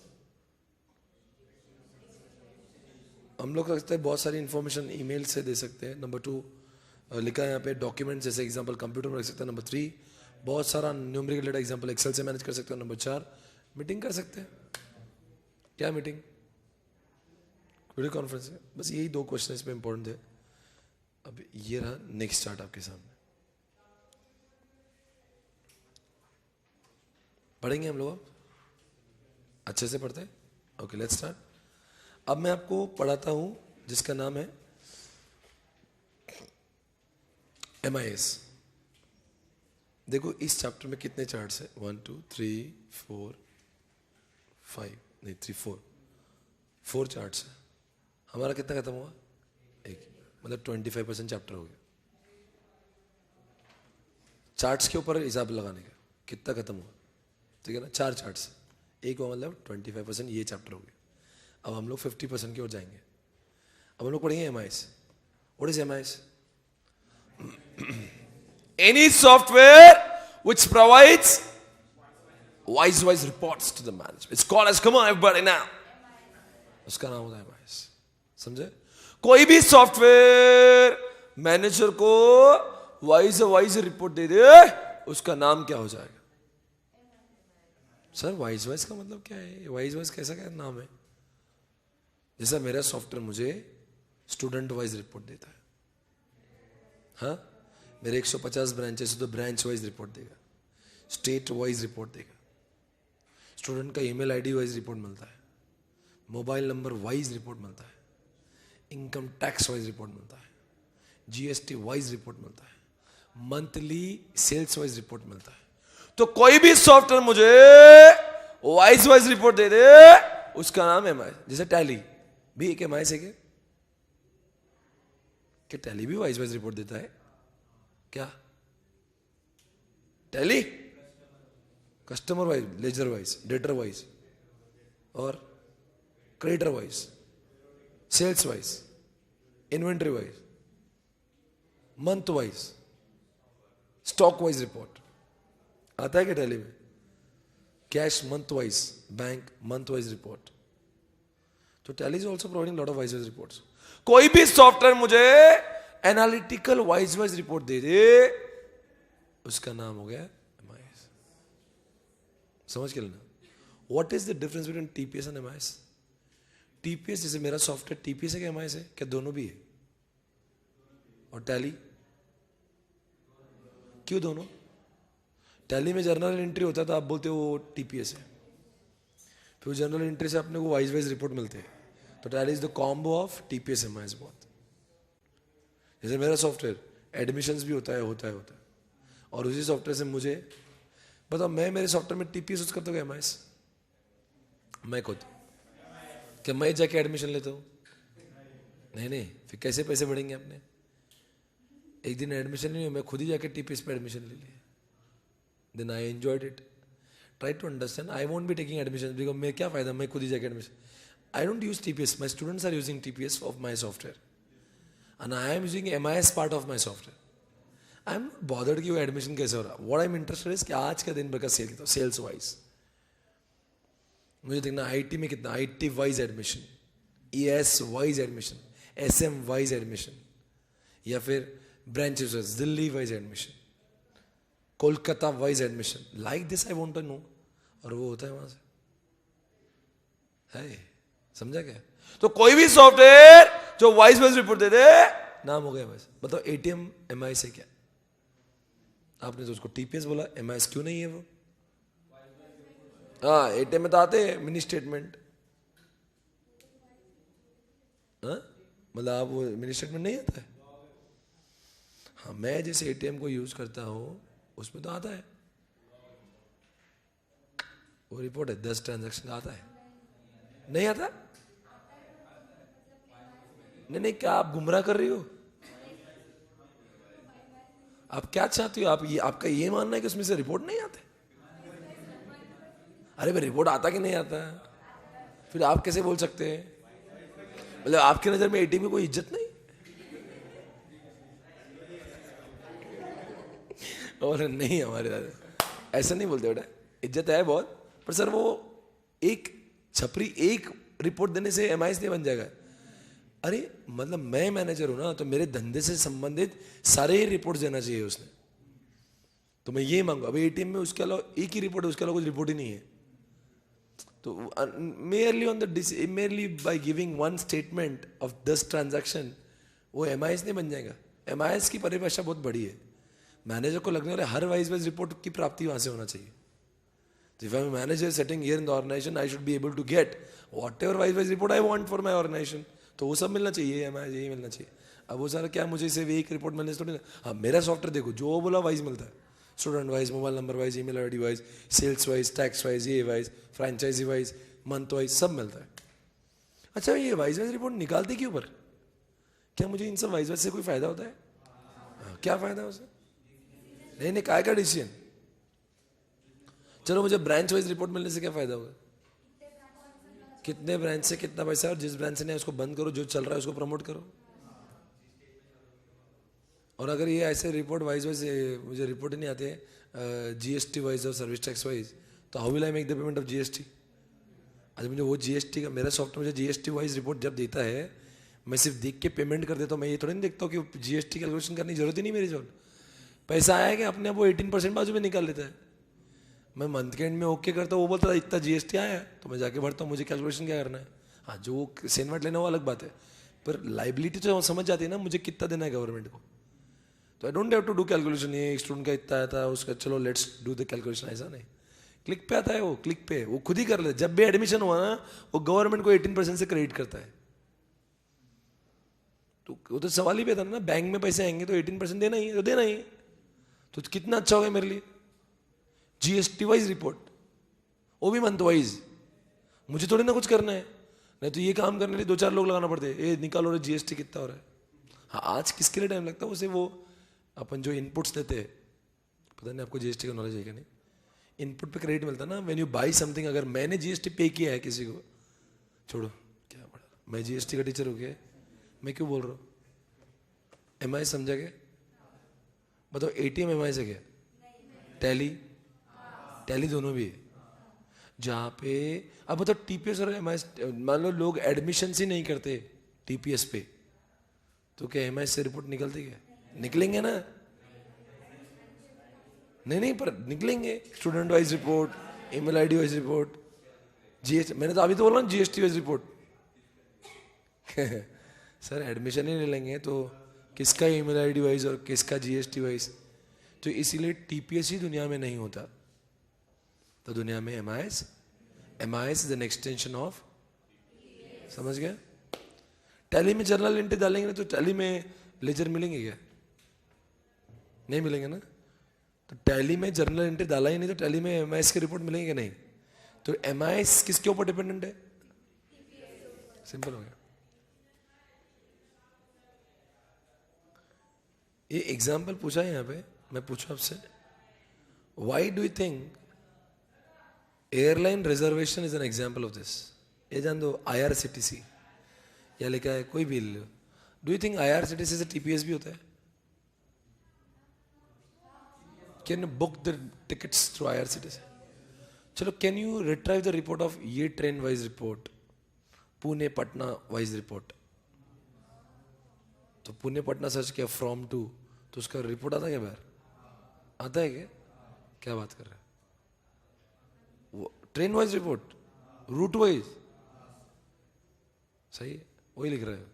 हम लोग कर सकते हैं बहुत सारी इंफॉर्मेशन ईमेल से दे सकते हैं। नंबर 2, लिखा है यहाँ पे डॉक्यूमेंट, जैसे एग्जांपल कंप्यूटर में रख सकते हैं। नंबर 3, बहुत सारा न्यूमेरिकल डेटा, एग्जांपल एक्सेल से मैनेज कर सकते हैं। नंबर 4, मीटिंग कर सकते हैं। क्या मीटिंग, वीडियो कॉन्फ्रेंसिंग। बस यही 2 क्वेश्चन इसमें इंपॉर्टेंट है। अब ये रहा नेक्स्ट चार्ट आपके सामने, पढ़ेंगे हम लोग, अब अच्छे से पढ़ते हैं। Okay let's start. अब मैं आपको पढ़ाता हूं जिसका नाम है MIS। देखो इस चैप्टर में कितने चार्ट्स है, 1 2 3 4 5 नहीं 3 4 चार्ट्स है। हमारा कितना खत्म हुआ, एक, मतलब 25% चैप्टर हो गया। चार्ट्स के ऊपर हिसाब लगाने का कितना खत्म हुआ, ठीक है ना। 4 चार्ट्स, एक हुआ मतलब 25% ये चैप्टर हो गया। अब हम लोग 50% की ओर जाएंगे। अब हम लोग पढ़ेंगे MIS। What is MIS? Any software which provides wise reports to the management. It's called as, come on everybody now, उसका नाम होता है MIS। समझे? कोई भी सॉफ्टवेयर मैनेजर को वाइज रिपोर्ट दे दे, उसका नाम क्या हो जाएगा? सर वाइज का मतलब क्या है, वाइज कैसा क्या नाम है? जैसा मेरा सॉफ्टवेयर मुझे स्टूडेंट वाइज रिपोर्ट देता है, हाँ, मेरे 150 ब्रांचेस है तो ब्रांच वाइज रिपोर्ट देगा, स्टेट वाइज रिपोर्ट देगा, स्टूडेंट का ईमेल आईडी वाइज रिपोर्ट मिलता है, मोबाइल नंबर वाइज रिपोर्ट मिलता है, इनकम टैक्स वाइज रिपोर्ट मिलता है, GST वाइज रिपोर्ट मिलता है, मंथली सेल्स वाइज रिपोर्ट मिलता है। तो कोई भी सॉफ्टवेयर मुझे वाइज रिपोर्ट दे दे, उसका नाम MIS। जैसे टैली भी एक MIS है क्या टैली भी वाइज रिपोर्ट देता है क्या? Tally customer wise, ledger wise, debtor wise और creditor wise, sales wise, inventory wise, month wise, stock wise report आता है क्या टैली में? Cash month wise, bank month wise report. तो Tally is also providing lot of wise reports. कोई भी software मुझे analytical wise report दे दे, उसका नाम हो गया MIS। समझ के लेना। What is the difference between TPS and MIS? TPS जैसे मेरा सॉफ्टवेयर TPS है क्या MIS है क्या? दोनों भी है। और टैली क्यों दोनों? टैली में जर्नल एंट्री होता है तो आप बोलते हो वो TPS है, फिर जर्नल एंट्री से अपने को वाइज रिपोर्ट मिलते हैं, तो Tally is the combo of TPS MIS। बहुत जैसे मेरा सॉफ्टवेयर एडमिशंस भी होता है, और उसी सॉफ्टवेयर से मुझे बताओ, मैं मेरे सॉफ्टवेयर में TPS यूज करता हूँ MIS? मैं खुद क्या मैं जाके एडमिशन लेता हूँ? नहीं, फिर कैसे पैसे बढ़ेंगे अपने? एक दिन एडमिशन नहीं हुआ, मैं खुद ही जाके TPS पे एडमिशन ले लिया, then I enjoyed it. Try to understand, I won't be taking admission because मैं क्या फायदा, मैं खुद ही जाके admission. I don't use TPS, my students are using TPS of my software and I am using MIS part of my software. I am not bothered कि वो admission कैसे हो रहा. What I am interested is कि आज का दिन भर का सेल कितना, सेल्स वाइज मुझे देखना आईटी में कितना, IT wise admission, ES wise admission, SM wise admission, या फिर branches wise, Delhi wise admission, Kolkata wise admission. Like this I want to know. और वो होता है वहां से है. समझा क्या? तो कोई भी सॉफ्टवेयर जो वाइज वाइज रिपोर्ट दे दे, नाम हो गया बस. बताओ एटीएम एमआई से क्या? आपने तो उसको टीपीएस बोला, एमआईएस क्यों नहीं है वो? हाँ, एटीएम में तो आते हैं मिनी स्टेटमेंट. हाँ, मतलब आप वो मिनी स्टेटमेंट नहीं आता है? हाँ, मैं जिस एटीएम को यूज करता हूँ उसमें तो आता है वो रिपोर्ट है, 10 ट्रांजैक्शन आता है. नहीं आता? नहीं, क्या आप गुमराह कर रही हो? आप क्या चाहती हो? आप ये, आपका ये मानना है कि उसमें से रिपोर्ट नहीं आते? अरे भाई, रिपोर्ट आता कि नहीं आता? फिर आप कैसे बोल सकते हैं? मतलब आपकी नजर में एटीएम की कोई इज्जत नहीं? और नहीं, हमारे दादा ऐसा नहीं बोलते बेटा, इज्जत है बहुत. पर सर वो एक छपरी एक रिपोर्ट देने से एमआईएस नहीं बन जाएगा. अरे मतलब मैं मैनेजर हूं ना, तो मेरे धंधे से संबंधित सारे रिपोर्ट देना चाहिए उसने. तो मैं ये मांगू. अभी एटीएम में उसके अलावा एक ही रिपोर्ट है, उसके अलावा कुछ रिपोर्ट ही नहीं है. तो merely on the merely by giving one statement of 10 transaction वो एमआईएस नहीं बन जाएगा. एमआईएस की परिभाषा बहुत बड़ी है. मैनेजर को लगने वाले हर वाइज वाइज रिपोर्ट की प्राप्ति वहां से होना चाहिए. तो if I am manager setting here in the organisation, I should be able to get whatever wise wise report I want for my organisation. तो वो सब मिलना चाहिए, एमआईएस यही मिलना चाहिए. अब वो सारा क्या, मुझे सिर्फ एक रिपोर्ट मिलने से थोड़ी ना. हाँ, मेरा सॉफ्टवेयर देखो, जो बोला वाइज मिलता है. Student wise, mobile number wise, email ID wise, sales wise, tax wise, ये wise, franchisee wise, month wise, सब मिलता है. अच्छा, ये वाइज वाइज रिपोर्ट निकालते क्यों? पर क्या मुझे इन सब वाइज वाइज से कोई फायदा होता है? क्या फायदा है उसे? नहीं, काय का डिसीजन? चलो, मुझे ब्रांच वाइज रिपोर्ट मिलने से क्या फायदा होगा? कितने ब्रांच से कितना पैसा, और जिस ब्रांच से नहीं उसको बंद करो, जो चल रहा है उसको प्रमोट करो. और अगर ये ऐसे रिपोर्ट वाइज वाइज मुझे रिपोर्ट ही नहीं आते जीएसटी वाइज और सर्विस टैक्स वाइज, तो how will I make the payment of GST? अच्छा, मुझे वो जीएसटी का, मेरा सॉफ्टवेयर मुझे जीएसटी वाइज रिपोर्ट जब देता है, मैं सिर्फ देख के पेमेंट कर देता हूँ. मैं ये थोड़ी नहीं देखता हूँ कि जीएसटी कैलकुलेशन करने की जरूरत ही नहीं मेरी. जो पैसा आया है कि अपने आप वो 18% बाजू में निकाल लेता है. मैं मंथ के एंड में ओके करता हूँ, वो बोलता है इतना जीएसटी आया है, तो मैं जाके भरता हूँ. मुझे कैलकुलेशन क्या करना है? हाँ, जो सेनमेट लेना वो अलग बात है, पर लाइबिलिटी तो समझ जाती है ना मुझे कितना देना है गवर्नमेंट को. तो I don't have to do calculation. ये स्टूडेंट का इतना आया था, उसका चलो लेट्स डू द कैलकुलेशन. ऐसा नहीं, क्लिक पे आता है वो, क्लिक पे वो खुद ही कर लेता. जब भी एडमिशन हुआ ना, वो गवर्नमेंट को 18% से क्रेडिट करता है. तो वो तो सवाल ही पे था ना, बैंक में पैसे आएंगे तो 18% देना ही है, तो देना ही है. तो कितना अच्छा हो गया मेरे लिए. जीएसटी वाइज रिपोर्ट, वो भी मंथ वाइज. मुझे थोड़ी ना कुछ करना है. नहीं तो ये काम करने के लिए 2-4 लोग लगाना पड़ते हैं. ये निकालो रे जीएसटी कितना हो रहा है. हाँ, आज किसके लिए टाइम लगता है? उसे वो अपन जो इनपुट्स देते हैं, पता नहीं आपको जीएसटी का नॉलेज है क्या? नहीं, इनपुट पे क्रेडिट मिलता है ना व्हेन यू बाई समथिंग. अगर मैंने जीएसटी पे किया है किसी को, छोड़ो क्या पड़ा, मैं जीएसटी का टीचर हो गया, मैं क्यों बोल रहा हूँ? एमआई समझा क्या? बताओ, एटीएम एमआई से क्या? टैली दोनों भी है. जहाँ पे अब बताओ टीपीएस और एमआईएस, मान लो लोग एडमिशन ही नहीं करते टीपीएस पे, तो क्या एमआईएस से रिपोर्ट निकलती? क्या निकलेंगे ना? नहीं, पर निकलेंगे. Student wise report, email ID wise report, GST. मैंने तो अभी तो बोला ना GST wise report. Sir admission ही नहीं लेंगे तो किसका ईमेल आईडी वाइज और किसका जीएसटी वाइज? तो इसीलिए टीपीएस ही दुनिया में नहीं होता. तो दुनिया में MIS is an extension of. समझ गया? टैली में जर्नल एंट्री डालेंगे ना, तो टैली में लेजर मिलेंगे क्या? नहीं मिलेंगे ना. तो टैली में जर्नल एंट्री डाला ही नहीं, तो टैली में एमआईएस की रिपोर्ट मिलेंगे क्या? नहीं. तो एमआईएस किसके ऊपर डिपेंडेंट है? सिंपल हो गया. ये एग्जाम्पल पूछा है यहाँ पे, मैं पूछूं आपसे, why do you think airline reservation is an example of this? ये जान दो, आईआरसीटीसी या लिखा है कोई भी लो. डू यू थिंक आईआरसीटीसी से टीपीएस भी होता है? Can you book the tickets through IRCTC? चलो, can you retrieve the report of ये train wise report, Pune Patna wise report? तो पुणे पटना सर्च किया फ्रॉम टू, तो उसका रिपोर्ट आता है क्या बाहर? आता है क्या? क्या बात कर रहे हैं? वो train wise report, route wise, सही है, वही लिख रहे हो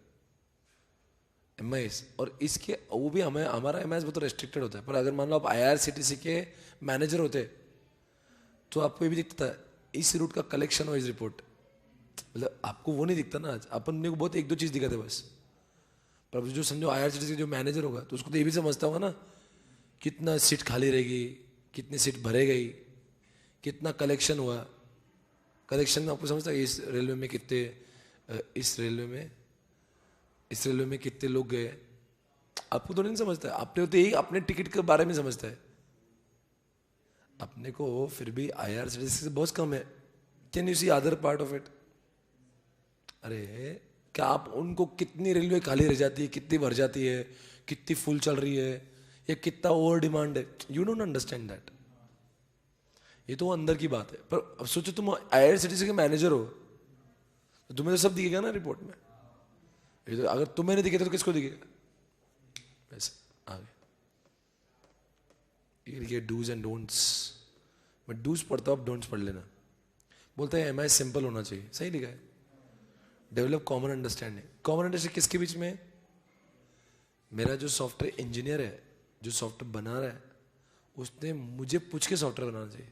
MIS। और इसके वो भी हमें, हमारा MIS बहुत रेस्ट्रिक्टेड होता है, पर अगर मान लो आप IRCTC के मैनेजर होते तो आपको ये भी दिखता है इस रूट का कलेक्शन वाइज रिपोर्ट। मतलब आपको वो नहीं दिखता ना, आज अपन को बहुत एक दो चीज दिखाते बस, पर जो समझो IRCTC जो मैनेजर होगा तो उसको तो ये भी समझता होगा ना, कितना सीट खाली रहेगी, कितनी सीट भरे गई, कितना कलेक्शन हुआ। कलेक्शन में आपको समझता है इस रेलवे में कितने, इस रेलवे में कितने लोग गए, आपको तो नहीं समझता है। अपने तो यही अपने टिकट के बारे में समझता है, अपने को फिर भी IRCTC से बहुत कम है। Can you see other part of it? अरे क्या आप उनको कितनी रेलवे खाली रह जाती है, कितनी भर जाती है, कितनी फुल चल रही है, या कितना ओवर डिमांड है, यू डोंट अंडरस्टैंड दैट। ये तो अंदर की बात है। पर अब सोचो तुम IRCTC के मैनेजर हो तो तुम्हें तो सब दिखेगा ना रिपोर्ट में। ये तो अगर तुम्हें नहीं दिखेगा तो किसको दिखेगा? वैसे आगे ये डूज एंड डोंट्स, मैं डूज पढ़ता हूँ, आप डोंट्स पढ़ लेना। बोलते हैं MIS सिंपल होना चाहिए, सही लिखा है। Develop common understanding, common understanding किसके बीच में? मेरा जो सॉफ्टवेयर इंजीनियर है, जो सॉफ्टवेयर बना रहा है, उसने मुझे पूछ के सॉफ्टवेयर बनाना चाहिए।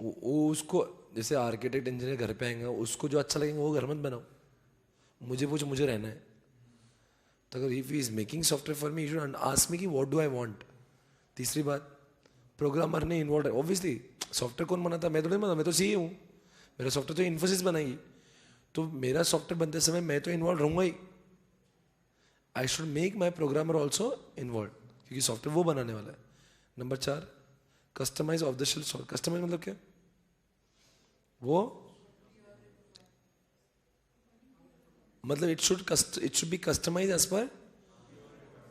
वो उसको, जैसे आर्किटेक्ट इंजीनियर घर पे आएंगे, उसको जो अच्छा लगेगा वो घर मत बनाओ, मुझे पूछ, मुझे रहना है। तो अगर if he is making software for me, you should ask me कि व्हाट डू आई वांट। तीसरी बात, प्रोग्रामर ने इन्वॉल्व है, ऑब्वियसली सॉफ्टवेयर कौन बनाता है? मैं तो नहीं बनाता, मैं तो CEO हूँ, मेरा सॉफ्टवेयर तो इन्फोसिस बनाएगी, तो मेरा सॉफ्टवेयर बनते समय मैं तो इन्वॉल्व रहूंगा ही। I should make my programmer also involve, क्योंकि सॉफ्टवेयर वो बनाने वाला है। Number 4, customize off the shelf software. Customize मतलब क्या? वो मतलब it should be customize as per,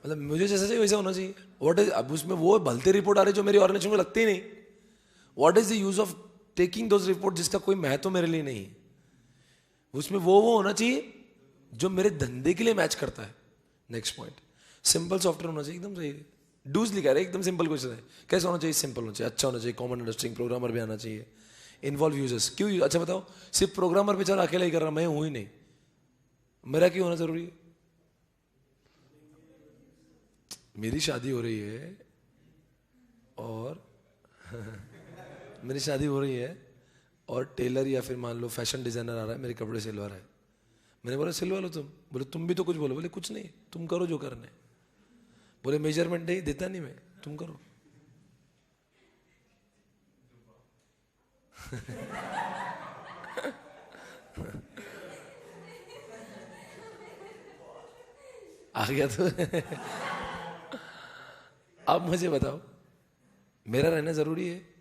मतलब मुझे जैसा चाहिए वैसा होना चाहिए। व्हाट इज, अब उसमें वो भलते रिपोर्ट आ रही जो मेरी ऑर्गेनाइजेशन को लगती ही नहीं। What is the use of taking those report जिसका कोई महत्व मेरे लिए नहीं है? उसमें वो होना चाहिए जो मेरे धंधे के लिए मैच करता है। नेक्स्ट पॉइंट, सिंपल सॉफ्टवेयर होना चाहिए, एकदम सही। डूज लिखा है, एकदम सिंपल क्वेश्चन है। कैसे होना चाहिए? सिंपल होना चाहिए, अच्छा होना चाहिए, कॉमन अंडरस्टैंडिंग, प्रोग्रामर भी आना चाहिए, इन्वॉल्व यूजर्स। क्यों? अच्छा बताओ, सिर्फ प्रोग्रामर बेचारा अकेला ही कर रहा, मैं हूं ही नहीं, मेरा क्यों होना जरूरी है? मेरी शादी हो रही है और मेरी शादी हो रही है और टेलर या फिर मान लो फैशन डिजाइनर आ रहा है, मेरे कपड़े सिलवा रहा है। मैंने बोला सिलवा लो तुम। बोले तुम भी तो कुछ बोलो। बोले कुछ नहीं, तुम करो जो करना है। बोले मेजरमेंट नहीं देता, नहीं मैं, तुम करो। आ गया तो अब मुझे बताओ, मेरा रहना जरूरी है?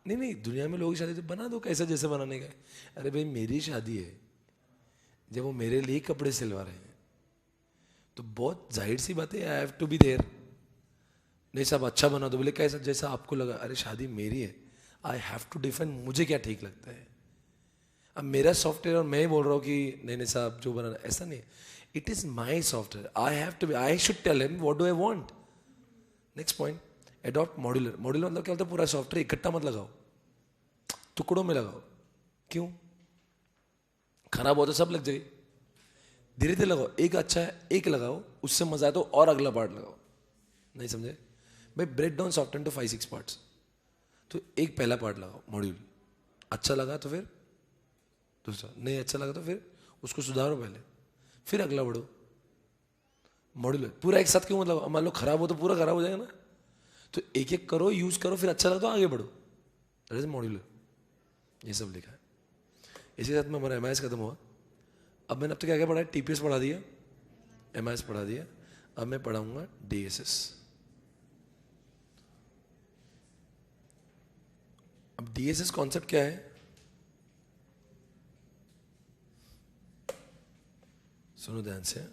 नहीं नहीं, दुनिया में लोग शादी तो बना दो कैसा जैसे बनाने का है। अरे भाई मेरी शादी है, जब वो मेरे लिए कपड़े सिलवा रहे हैं तो बहुत जाहिर सी बात है, I have to be there. नहीं साहब अच्छा बना दो। बोले कैसा? जैसा आपको लगा। अरे शादी मेरी है, आई हैव टू डिफाइन मुझे क्या ठीक लगता है। अब मेरा सॉफ्टवेयर और मैं बोल रहा हूँ कि नहीं नहीं साहब जो बनाना, ऐसा नहीं। It is my software, I have to be, I should tell him what do I want. Next point, adopt modular. Modular मतलब क्या होता है? पूरा सॉफ्टवेयर इकट्ठा मत लगाओ, टुकड़ों में लगाओ। क्यों? खराब हो तो सब लग जाएगी। धीरे धीरे लगाओ, एक अच्छा है एक लगाओ, उससे मजा आए तो और अगला पार्ट लगाओ। नहीं समझे भाई? Break down software to 5-6 parts. तो एक पहला पार्ट लगाओ मॉड्यूल, अच्छा लगा तो फिर दूसरा, नहीं अच्छा लगा तो फिर उसको सुधारो पहले, फिर अगला बढ़ो। मॉड्यूल पूरा एक साथ क्यों? मतलब मान लो खराब हो तो पूरा खराब हो जाएगा ना, तो एक एक करो, यूज करो, फिर अच्छा लगा तो आगे बढ़ो। That is modular. ये सब लिखा है। इसी के साथ में हमारा MIS खत्म हुआ। अब मैंने अब तक क्या क्या पढ़ा है? TPS पढ़ा दिया, MIS पढ़ा दिया, अब मैं पढ़ाऊंगा DSS। अब DSS कॉन्सेप्ट क्या है? सुनो ध्यान से।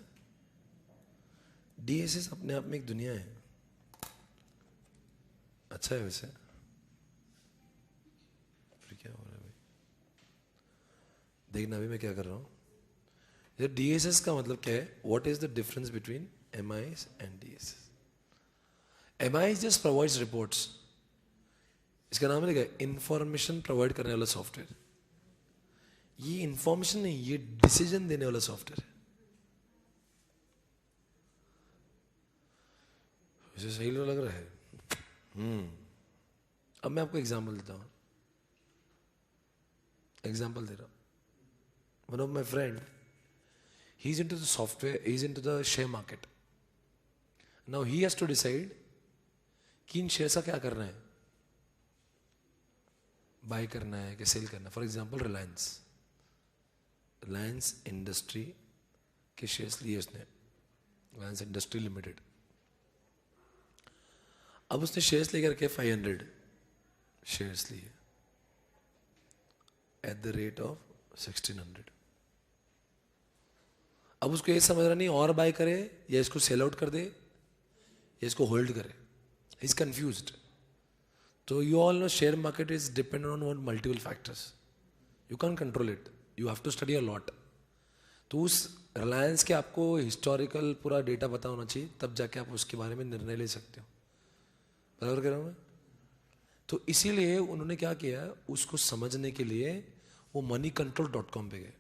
DSS अपने आप में एक दुनिया है। अच्छा है वैसे, फिर क्या हो रहा है भाई, देखना अभी मैं क्या कर रहा हूँ। ये DSS का मतलब क्या है, what is the difference between MIS and DSS? MIS just provides reports, इसका नाम है इंफॉर्मेशन प्रोवाइड करने वाला सॉफ्टवेयर। ये इंफॉर्मेशन नहीं, ये डिसीजन देने वाला सॉफ्टवेयर है। इसे सही लग रहा है। अब मैं आपको एग्जांपल देता हूँ, एग्जांपल दे रहा हूँ। One of my friend, he is into the software, he is into the share market. Now he has to decide कि इन शेयर का क्या करना है, बाय करना है कि सेल करना है। फॉर एग्जांपल रिलायंस इंडस्ट्री के शेयर्स लिए उसने, रिलायंस इंडस्ट्री लिमिटेड। अब उसने शेयर्स लेकर के 500 शेयर्स लिए एट द रेट ऑफ 1600। अब उसको ये समझ रहा नहीं और बाय करे या इसको सेल आउट कर दे या इसको होल्ड करे, इज कंफ्यूज्ड। तो you all know share market is dependent on multiple factors, you can control it, you have to study a lot. तो उस रिलायंस के आपको हिस्टोरिकल पूरा डेटा पता होना चाहिए, तब जाके आप उसके बारे में निर्णय ले सकते हो। बराबर कह रहा हूँ मैं? तो इसीलिए उन्होंने क्या किया, उसको समझने के लिए वो moneycontrol.com पे गए।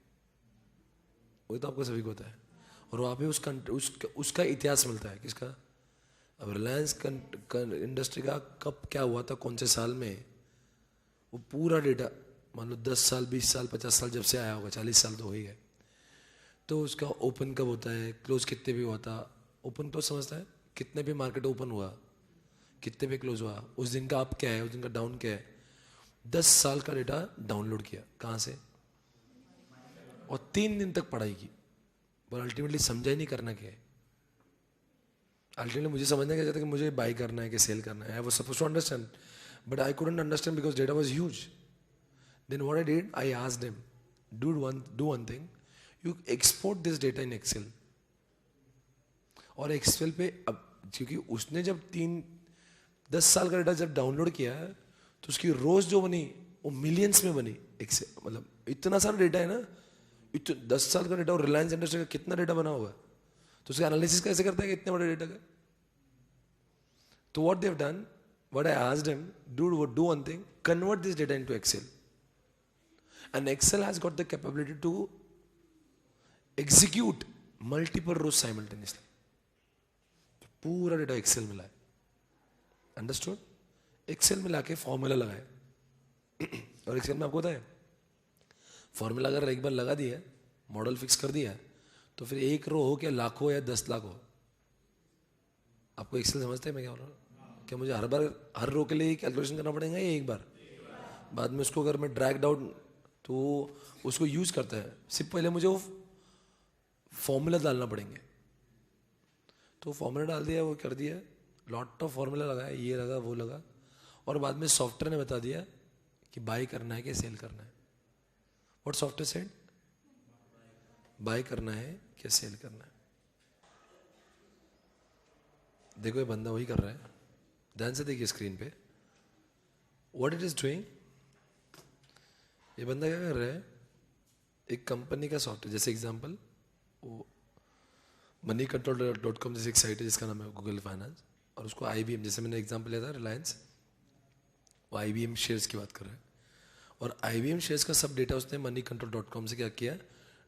वही तो आपको सभी को होता है। और वहाँ पे उसका इतिहास मिलता है। किसका? अब रिलायंस इंडस्ट्री का कब क्या हुआ था, कौन से साल में, वो पूरा डेटा, मान लो 10 साल 20 साल 50 साल जब से आया होगा, 40 साल तो हो ही गए। तो उसका ओपन कब होता है, क्लोज कितने भी हुआ था। ओपन तो समझता है कितने भी मार्केट ओपन हुआ, कितने पे क्लोज हुआ, उस दिन का अप क्या है, उस दिन का डाउन क्या है। 10 साल का डेटा डाउनलोड किया, कहाँ से, और 3 दिन तक पढ़ाई की, पर अल्टीमेटली समझा ही नहीं करना क्या है। अल्टीमेटली मुझे समझना क्या चाहता कि मुझे बाई करना है कि सेल करना है। I was supposed to understand, but I couldn't understand because data was huge. Then what I did, I asked him, do one thing, you export this data in Excel. और Excel पे अब क्योंकि उसने जब 10 साल का डेटा जब download किया है, तो उसकी रोज जो बनी वो मिलियंस में बनी। एक्सेल मतलब इतना सारा डेटा है ना, 10 साल का डेटा, और रिलायंस इंडस्ट्री का कितना डेटा बना होगा, तो उसका एनालिसिस कैसे करता है कि इतने बड़े डेटा का। तो what they have done, what I asked him, do one thing, convert this data into Excel, and Excel has got the capability to execute multiple rows simultaneously. पूरा डेटा एक्सेल में लाए, अंडरस्टूड। एक्सेल में लाके formula लगाए, और Excel में आपको पता है फॉर्मूला अगर एक बार लगा दिया, मॉडल फिक्स कर दिया, तो फिर 1 रो हो क्या लाख हो या 10 लाख हो, आपको एक्सेल समझते हैं मैं क्या बोल रहा हूँ? क्या मुझे हर रो के लिए कैलकुलेशन करना पड़ेगा या एक बार? बाद में उसको अगर मैं ड्रैग डाउन, तो उसको यूज करता है, सिर्फ पहले मुझे वो फॉर्मूला डालना पड़ेंगे। तो फॉर्मूला डाल दिया, वो कर दिया, लॉट ऑफ फॉर्मूला लगाया, ये लगा वो लगा, और बाद में सॉफ्टवेयर ने बता दिया कि बाय करना है कि सेल करना है। व्हाट सॉफ्टवेयर सेड, बाय करना है कि सेल करना है। देखो ये बंदा वही कर रहा है, ध्यान से देखिए स्क्रीन पे व्हाट इट इज डूइंग। ये बंदा क्या कर रहा है, एक कंपनी का सॉफ्टवेयर, जैसे एग्जांपल वो moneycontrol.com जैसे एक साइट है जिसका नाम है गूगल फाइनेंस, और उसको IBM, जैसे मैंने एग्जांपल लिया था रिलायंस, वो IBM शेयर्स की बात कर रहा है, और IBM शेयर्स का सब डेटा उसने moneycontrol.com से क्या किया,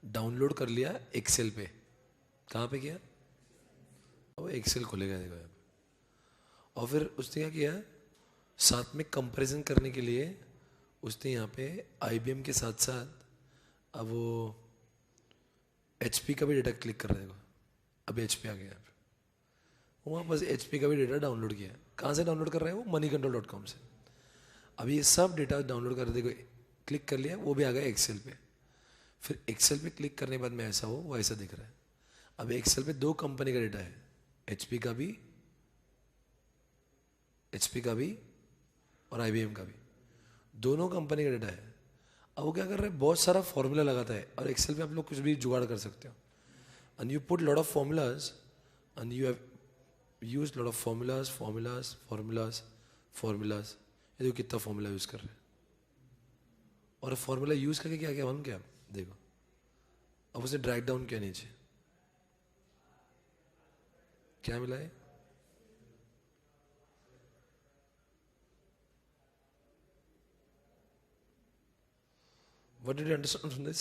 डाउनलोड कर लिया एक्सेल पे। कहाँ पे किया, वो एक्सेल खोलेगा देखो यहाँ पे, और फिर उसने क्या किया, साथ में कंपैरिजन करने के लिए उसने यहाँ पे IBM के साथ साथ अब वो HP का भी डेटा क्लिक कर रहा है देखो, अभी HP आ गया यहाँ पे, वहाँ बस HP का भी डेटा डाउनलोड किया। कहाँ से डाउनलोड कर रहा है वो, moneycontrol.com से। अभी ये सब डेटा डाउनलोड कर, देखो क्लिक कर लिया, वो भी आ गया एक्सेल पे। फिर एक्सेल पे क्लिक करने के बाद में ऐसा हो, वो ऐसा दिख रहा है। अब एक्सेल पे 2 कंपनी का डेटा है, HP का भी और IBM का भी, दोनों कंपनी का डेटा है। अब वो क्या कर रहे हैं, बहुत सारा फॉर्मूला लगाता है, और एक्सेल पे आप लोग कुछ भी जुगाड़ कर सकते हो, and you put lot of formulas and you have used lot of formulas formulas, ये देखो कितना फॉर्मूला यूज कर रहे हैं, और फॉर्मूला यूज करके क्या क्या हम क्या देखो, अब उसे ड्रैग डाउन किया नीचे, क्या मिला है? What did you understand from this?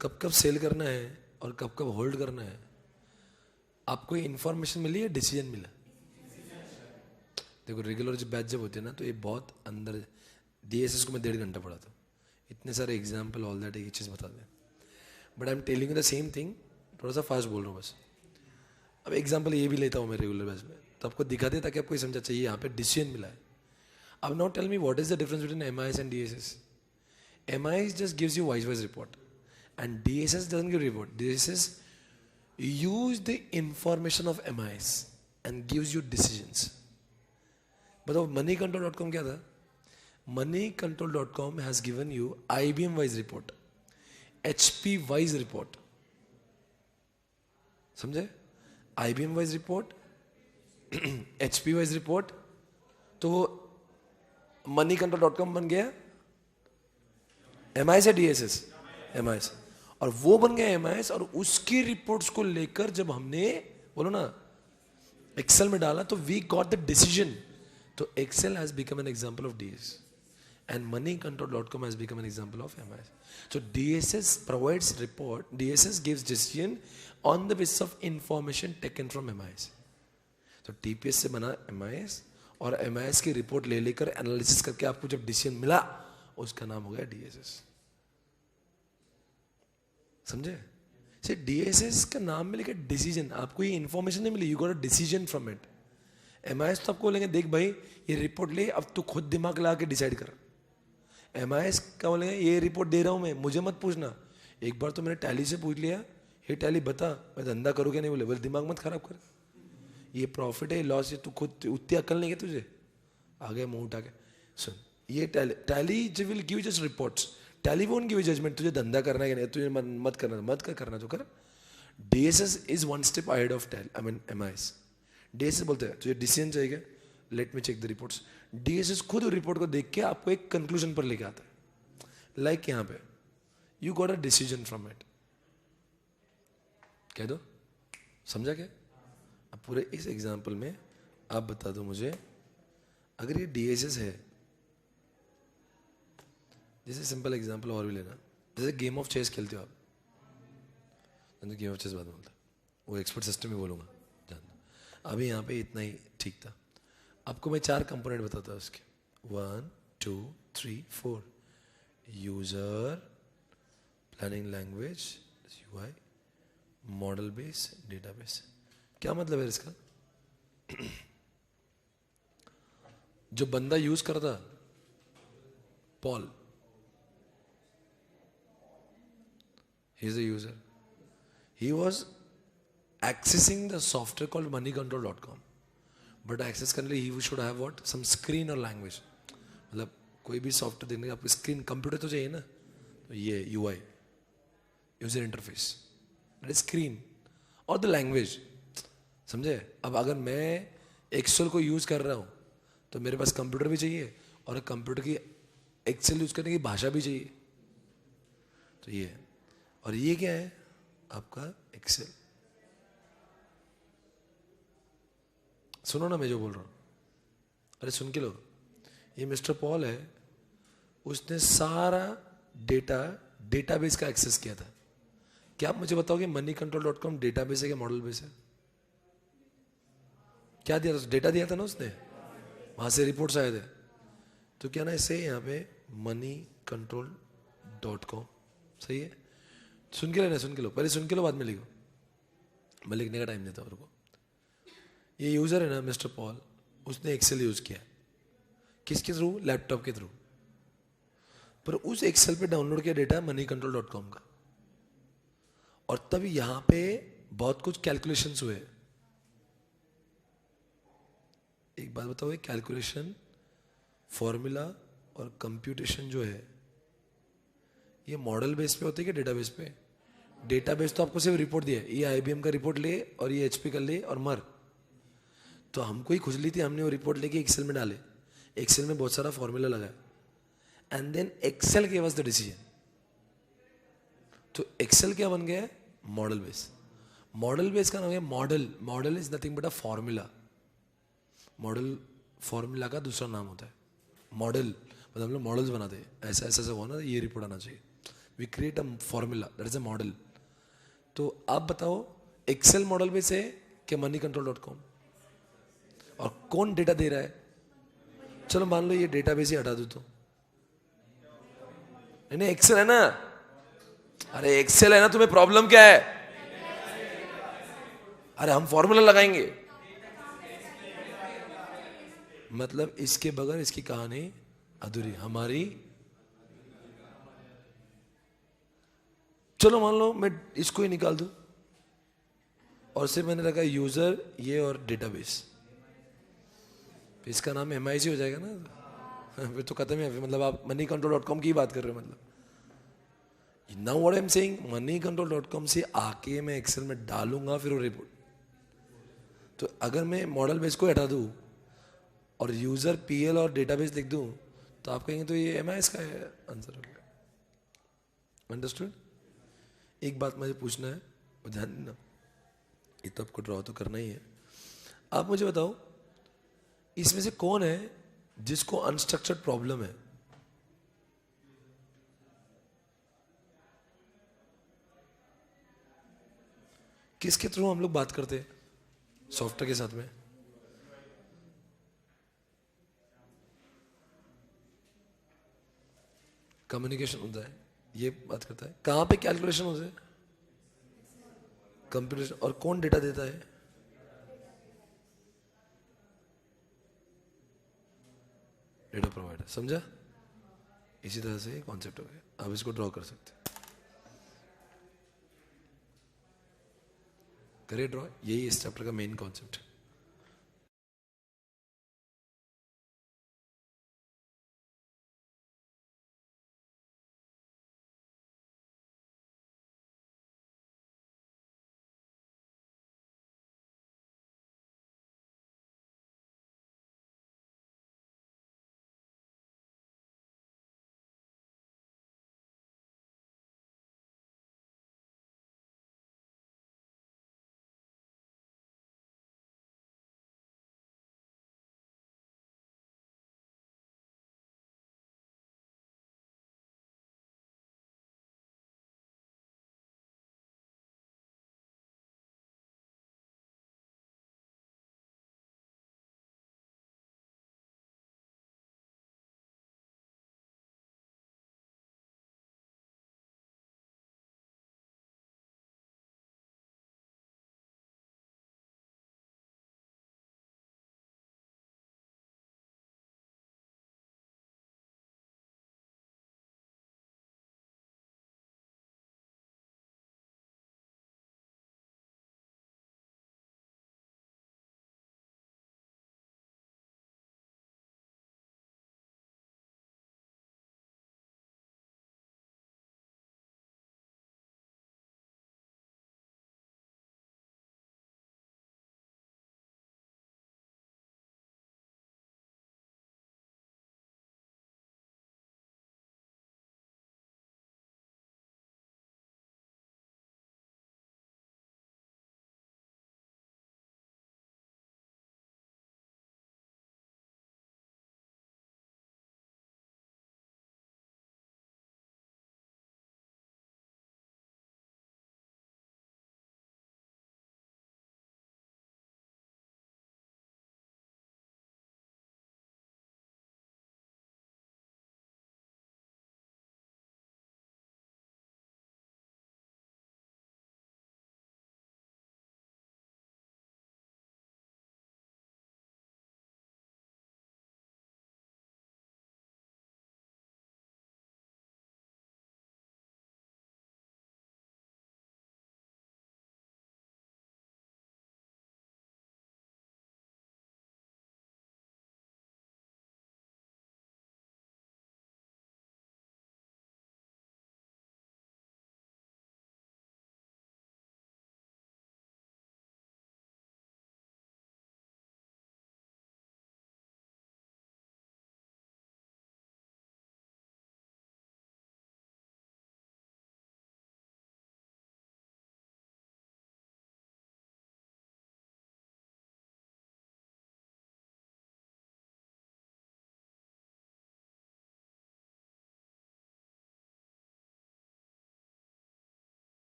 कब कब सेल करना है और कब कब होल्ड करना है, आपको इंफॉर्मेशन मिली है, डिसीजन मिला? देखो रेगुलर जो बैच जब होती है ना, तो ये बहुत अंदर, डीएसएस को मैं 1.5 घंटा पढ़ा था, इतने सारे एग्जाम्पल ऑल दैट, एक चीज़ बता दें, but I am telling you the same thing, थोड़ा सा फास्ट बोल रहा हूँ बस। अब एग्जाम्पल ये भी लेता हूँ मैं रेगुलर बैच में, तो आपको दिखा दे ताकि आपको ये समझा चाहिए यहाँ पे डिसीजन मिला है। अब now tell me what is the difference between MIS and DSS? MIS just gives you wise report, and DSS doesn't give report. DSS use the information of MIS and gives you decisions. बताओ moneycontrol.com क्या था? moneycontrol.com has given you IBM wise report, HP wise report. समझे? IBM wise report, HP wise report, तो वो moneycontrol.com बन गया MIS या DSS? MIS, और वो बन गया MIS, और उसकी रिपोर्ट्स को लेकर जब हमने बोलो ना एक्सेल में डाला, तो वी गॉट द डिसीजन, तो Excel has become an example of DSS and moneycontrol.com has become an example of MIS. So DSS provides report, DSS gives decision on the basis of information taken from MIS. तो TPS से बना MIS, और MIS की report ले लेकर analysis करके आपको जब डिसीजन मिला, उसका नाम हो गया DSS। समझे? से DSS का नाम में लिखा डिसीजन, आपको ये इंफॉर्मेशन नहीं मिली, you got a decision from it. MIS तो आपको बोलेंगे देख भाई ये रिपोर्ट ले, अब तू खुद दिमाग लगा के डिसाइड कर। MIS का बोलेंगे ये रिपोर्ट दे रहा हूँ मैं, मुझे मत पूछना। एक बार तो मैंने टैली से पूछ लिया, हे टैली बता मैं धंधा करूँ क्या नहीं, बोले बोले दिमाग मत खराब कर, ये प्रॉफिट है लॉस है, तू खुद उतनी अकल नहीं है तुझे, आ गए मुंह उठा के। सुन, ये Tally will give just reports, Tally won't give judgement, तुझे धंधा करना है कि नहीं, तुझे मत करना, मत कर, करना तो कर। DSS is one step ahead of MIS। DSS बोलते हैं तुझे डिसीजन चाहिए, let me check the reports. DSS खुद रिपोर्ट को देख के आपको एक कंक्लूजन पर लेके आता है, लाइक यहाँ पे you got a decision from it. कह दो, समझा क्या? अब पूरे इस एग्जाम्पल में आप बता दो मुझे, अगर ये DSS है, जैसे सिंपल एग्जाम्पल और भी लेना, जैसे गेम ऑफ चेस खेलते हो आप, गेम ऑफ चेस बाद में बोलता, वो एक्सपर्ट सिस्टम में बोलूँगा, जानना। अभी यहाँ पे इतना ही ठीक था। आपको मैं 4 कंपोनेंट बताता हूँ उसके, 1 2 3 4, user, planning language UI, model base, database. क्या मतलब है इसका? जो बंदा यूज करता Paul, he is a user, he was accessing the software called moneycontrol.com, but access करने लिए he should have what, some screen or language। मतलब कोई भी सॉफ्टवेयर देखने आपको स्क्रीन, कंप्यूटर तो चाहिए ना, तो ये UI, user interface, that is screen, और द लैंग्वेज। समझे? अब अगर मैं एक्सेल को यूज कर रहा हूँ, तो मेरे पास कंप्यूटर भी चाहिए, और कंप्यूटर की एक्सेल यूज करने की भाषा भी चाहिए, तो ये है। और ये क्या है? आपका एक्सेल। सुनो ना मैं जो बोल रहा हूं, अरे सुन के लो। ये मिस्टर पॉल है, उसने सारा डेटाबेस का एक्सेस किया था। क्या आप मुझे बताओगे moneycontrol.com डेटाबेस है क्या मॉडल बेस है? क्या दिया था? डेटा दिया था ना उसने, वहां से रिपोर्ट्स आए थे। तो क्या ना इसे यहाँ पे moneycontrol.com, सही है? सुन के लेना, सुन के लो, पहले सुन के लो बाद में लिखो, मैं लिखने का टाइम देता हूँ को। ये यूजर है ना मिस्टर पॉल, उसने एक्सेल यूज किया, किसके थ्रू? लैपटॉप के थ्रू। पर उस एक्सेल पे डाउनलोड किया डेटा moneycontrol.com का, और तब यहां पे बहुत कुछ कैलकुलेशंस हुए। एक बात बताओ, ये कैलकुलेशन, फॉर्मूला और कंप्यूटेशन जो है, ये मॉडल बेस पे होती है क्या डेटाबेस पे? डेटाबेस तो आपको सिर्फ रिपोर्ट दिया है, ये IBM का रिपोर्ट ले और ये HP का ले और मर। तो हमको ही खुजली थी, हमने वो रिपोर्ट लेके एक्सेल में डाले, एक्सेल में बहुत सारा फॉर्मूला लगाया, and then Excel give us the decision. तो एक्सेल क्या बन गया है? Model base. मॉडल बेस का नाम है model. Model is nothing but a formula. Model formula का दूसरा नाम होता है मॉडल। मतलब हम लोग मॉडल्स बनाते हैं, ऐसा ऐसा हुआ ना, ये रिपोर्ट आना चाहिए, we create a formula, that is a model. तो आप बताओ एक्सेल मॉडल बेस है कि moneycontrol.com? और कौन डेटा दे रहा है? चलो मान लो ये डेटाबेस ही हटा दो तो, नहीं एक्सेल है ना। अरे एक्सेल है ना, तुम्हें प्रॉब्लम क्या है? अरे हम फॉर्मूला लगाएंगे, मतलब इसके बगैर इसकी कहानी अधूरी हमारी। चलो मान लो मैं इसको ही निकाल दूं और सिर्फ मैंने रखा यूजर ये और डेटाबेस, इसका नाम MIC हो जाएगा ना। फिर तो खत्म है, मतलब आप moneycontrol.com की बात कर रहे हो। मतलब now what I am saying, moneycontrol.com से आके मैं एक्सेल में डालूंगा फिर वो रिपोर्ट। तो अगर मैं मॉडल बेस को हटा दूं और यूजर PL और डेटाबेस लिख दूं तो आप कहेंगे तो ये MIS का है आंसर हो गया। अंडरस्टूड? एक बात मुझे पूछना है, ध्यान देना, ये तो आपको ड्रॉ तो करना ही है। आप मुझे बताओ इसमें से कौन है जिसको अनस्ट्रक्चर्ड प्रॉब्लम है? किसके थ्रू हम लोग बात करते हैं? सॉफ्टवेयर के साथ में कम्युनिकेशन होता है, ये बात करता है। कहाँ पे कैलकुलेशन होता है? कंप्यूटर। और कौन डेटा देता है? Data provider. समझा? इसी तरह से कॉन्सेप्ट हो गया, आप इसको ड्रॉ कर सकते हैं। करिए ड्रॉ, यही इस चैप्टर का मेन कॉन्सेप्ट है।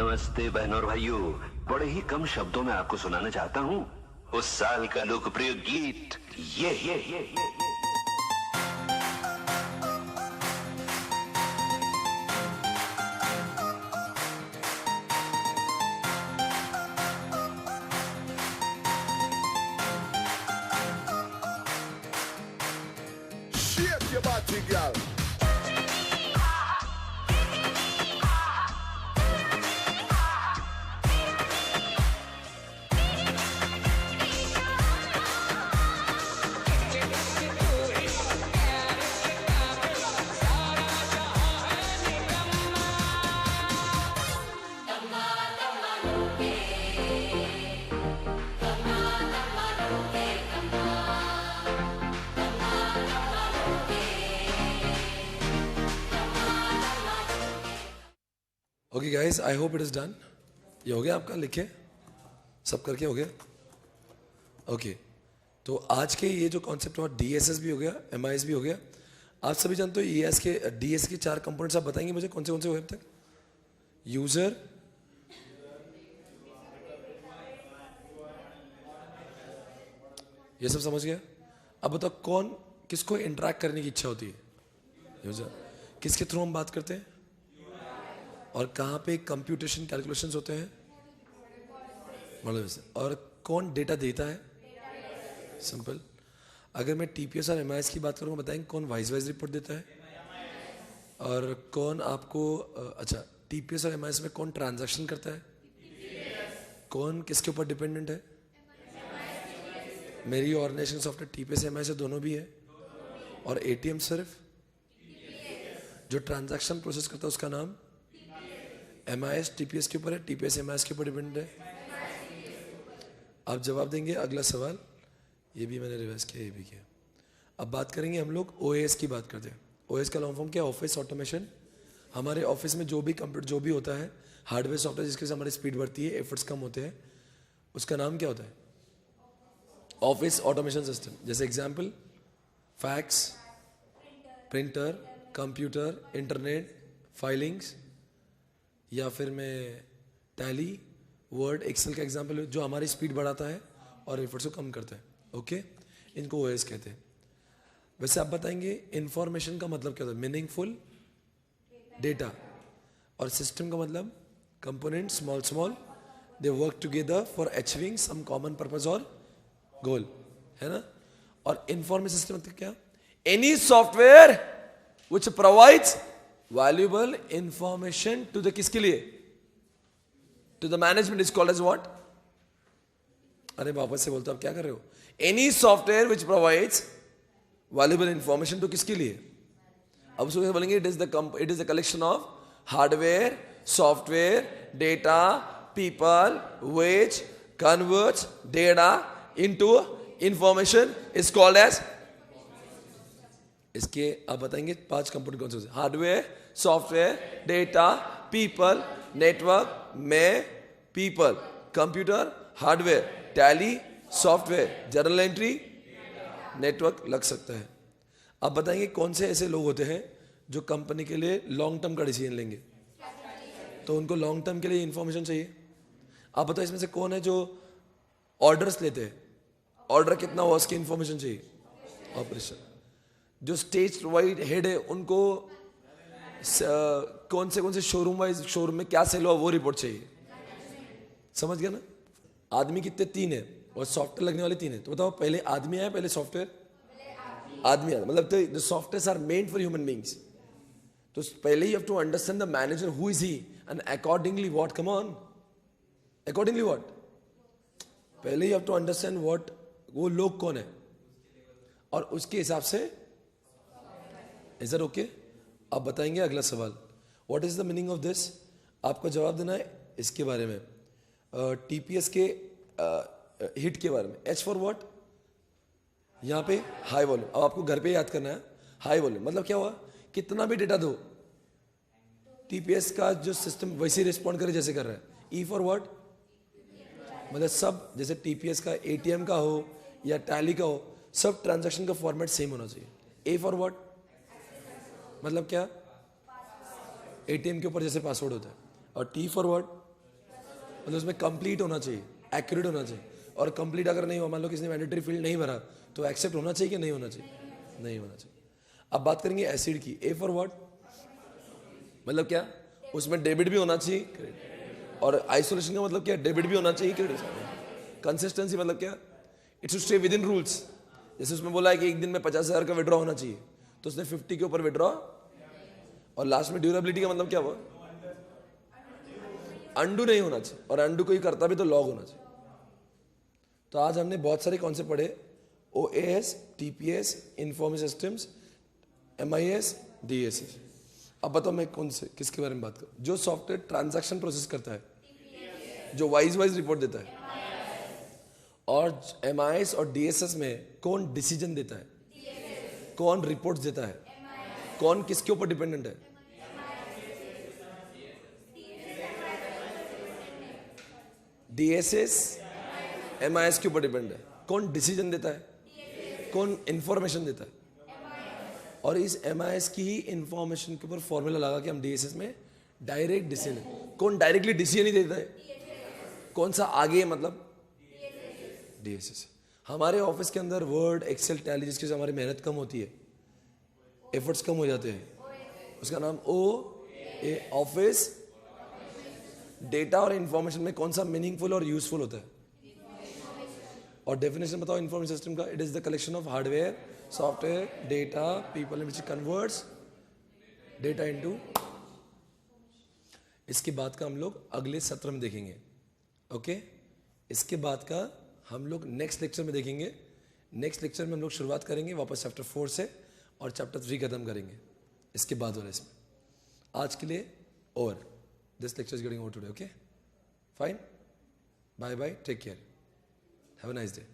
नमस्ते बहनों और भाइयों, बड़े ही कम शब्दों में आपको सुनाना चाहता हूँ उस साल का लोकप्रिय गीत ये।
Shake your body, girl.
Okay guys, I hope it is done. ये हो गया आपका, लिखे सब करके हो गया. ओके, तो आज के ये जो कॉन्सेप्ट हुआ, DSS भी हो गया, MIS भी हो गया. आप सभी जानते हो ES के DS के 4 कंपोनेंट्स. आप बताएंगे मुझे कौन से हुए अब तक? यूजर, ये सब समझ गया. अब बताओ कौन किसको इंटरेक्ट करने की इच्छा होती है? यूजर. किसके थ्रू हम बात करते हैं और कहाँ पे कंप्यूटेशन कैलकुलेशंस होते हैं? मतलब से. और कौन डेटा देता है? सिंपल. अगर मैं TPS और MIS की बात करूँ, बताएंगे कौन वाइज रिपोर्ट देता है और कौन आपको अच्छा TPS और MIS में कौन ट्रांजैक्शन करता है? कौन किसके ऊपर डिपेंडेंट है? मेरी ऑर्गेनाइजेशन सॉफ्टवेयर TPS MIS से दोनों भी है. और ATM सिर्फ जो ट्रांजैक्शन प्रोसेस करता है उसका नाम MIS TPS के ऊपर है, TPS MIS के ऊपर डिपेंडेंट है. आप जवाब देंगे. अगला सवाल, ये भी मैंने रिवाइज किया, ये भी किया. अब बात करेंगे हम लोग OAS की बात करते हैं. OAS का लॉन्ग फॉर्म क्या है? Office automation. हमारे ऑफिस में जो भी कंप्यूटर जो भी होता है, हार्डवेयर सॉफ्टवेयर जिसके से हमारी स्पीड बढ़ती है, एफर्ट्स कम होते हैं, उसका नाम क्या होता है? Office automation system. जैसे example, fax, printer, computer, internet, filings, या फिर मैं टैली, वर्ड, एक्सेल का एग्जाम्पल जो हमारी स्पीड बढ़ाता है और एफर्ट्स को कम करता है. ओके, इनको OS कहते हैं. वैसे आप बताएंगे इंफॉर्मेशन का मतलब क्या होता है? Meaningful data. और सिस्टम का मतलब component, small they work together for achieving some common purpose और गोल, है ना. और इंफॉर्मेशन सिस्टम मतलब क्या? Any software which provides valuable information to the किसके लिए? To the management is called as what? अरे वापस से बोलते हो, आप क्या कर रहे हो? Any software which provides valuable information to किसके लिए? अब उसको बोलेंगे it is the collection of hardware, software, data, people which converts data into information is called as. इसके आप बताएंगे 5 कंपोनेंट कौन से होते हैं? Hardware, software, data, people, network में people, computer, hardware, Tally, software, journal entry, network लग सकता है. आप बताएंगे कौन से ऐसे लोग होते हैं जो कंपनी के लिए लॉन्ग टर्म का डिसीजन लेंगे? तो उनको लॉन्ग टर्म के लिए इंफॉर्मेशन चाहिए. आप बताओ इसमें से कौन है जो ऑर्डर्स लेते हैं? ऑर्डर कितना हुआ उसकी इंफॉर्मेशन चाहिए. ऑपरेशन. जो स्टेज वाइड हेड है उनको कौन से शोरूम वाइज शोरूम में क्या सेल हुआ वो रिपोर्ट चाहिए. समझ गया ना. आदमी कितने? 3 है और सॉफ्टवेयर लगने वाले 3 है. तो बताओ पहले आदमी आया पहले सॉफ्टवेयर? आदमी आया. मतलब the software are made for human beings. तो पहले you have to understand the manager who is he and accordingly what. Come on, accordingly what? पहले you have to understand what, वो लोग कौन है और उसके हिसाब से. Is that okay? आप बताएंगे. अगला सवाल, what is the meaning of this? आपको जवाब देना है इसके बारे में. TPS के हिट के बारे में. H for what? यहाँ पे हाई वॉल्यूम. अब आपको घर पे याद करना है. हाई वॉल्यूम मतलब क्या हुआ? कितना भी डेटा दो, TPS का जो सिस्टम वैसे रिस्पॉन्ड करे जैसे कर रहा है. E for what? मतलब सब, जैसे TPS का ATM का हो या टैली का हो, सब ट्रांजैक्शन का फॉर्मेट सेम होना चाहिए. A for what? मतलब क्या? ATM के ऊपर जैसे पासवर्ड होता है. और T फॉर व्हाट? मतलब उसमें कंप्लीट होना चाहिए, एक्यूरेट होना चाहिए, और कंप्लीट अगर नहीं हुआ, मान लो किसी ने मैंडेटरी फील्ड नहीं भरा, तो एक्सेप्ट होना चाहिए कि नहीं होना चाहिए? नहीं होना चाहिए। अब बात करेंगे एसिड की। ए फॉर व्हाट? मतलब क्या? उसमें डेबिट भी होना चाहिए, क्रेडिट। और आइसोलेशन का मतलब क्या? डेबिट भी होना चाहिए, क्रेडिट। कंसिस्टेंसी मतलब क्या? It should stay with in rules. जैसे उसमें बोला है कि एक दिन में 50,000 का विड्रॉ होना चाहिए, तो उसने 50 के ऊपर विड्रॉ, और लास्ट में ड्यूरेबिलिटी का मतलब क्या हुआ? अंडू नहीं होना चाहिए, और अंडू कोई करता भी तो लॉग होना चाहिए। तो आज हमने बहुत सारे कॉन्सेप्ट पढ़े, OAS, TPS, information systems, MIS, DSS। अब बताओ मैं कौन से, किसके बारे में बात करूं? जो सॉफ्टवेयर ट्रांजैक्शन प्रोसेस करता है, जो वाइज रिपोर्ट देता है, और MIS और DSS में कौन डिसीजन देता है, कौन रिपोर्ट्स देता है, कौन किसके ऊपर डिपेंडेंट है? DSS MIS के ऊपर डिपेंड है। कौन डिसीजन देता है, कौन इंफॉर्मेशन देता है? और इस MIS की ही इंफॉर्मेशन के ऊपर फॉर्मूला लगा कि हम DSS में डायरेक्ट डिसीजन, कौन डायरेक्टली डिसीजन ही देता है, कौन सा आगे है, मतलब DSS। हमारे ऑफिस के अंदर वर्ड, एक्सेल, टैली, जिसकी वजह से हमारी मेहनत कम होती है, एफर्ट्स कम हो जाते हैं, उसका नाम OA, ऑफिस। डेटा और इंफॉर्मेशन में कौन सा मीनिंगफुल और यूजफुल होता है? और डेफिनेशन बताओ इंफॉर्मेशन सिस्टम का। It is the collection of hardware, software, data, people which converts data into. इसके बाद का हम लोग अगले सत्र में देखेंगे, ओके? इसके बाद का हम लोग नेक्स्ट लेक्चर में देखेंगे। नेक्स्ट लेक्चर में हम लोग शुरुआत करेंगे वापस चैप्टर 4 से, और चैप्टर 3 खत्म करेंगे इसके बाद वाले इसमें। आज के लिए over, this lecture is getting over today, okay? Fine, bye bye, take care, have a nice day.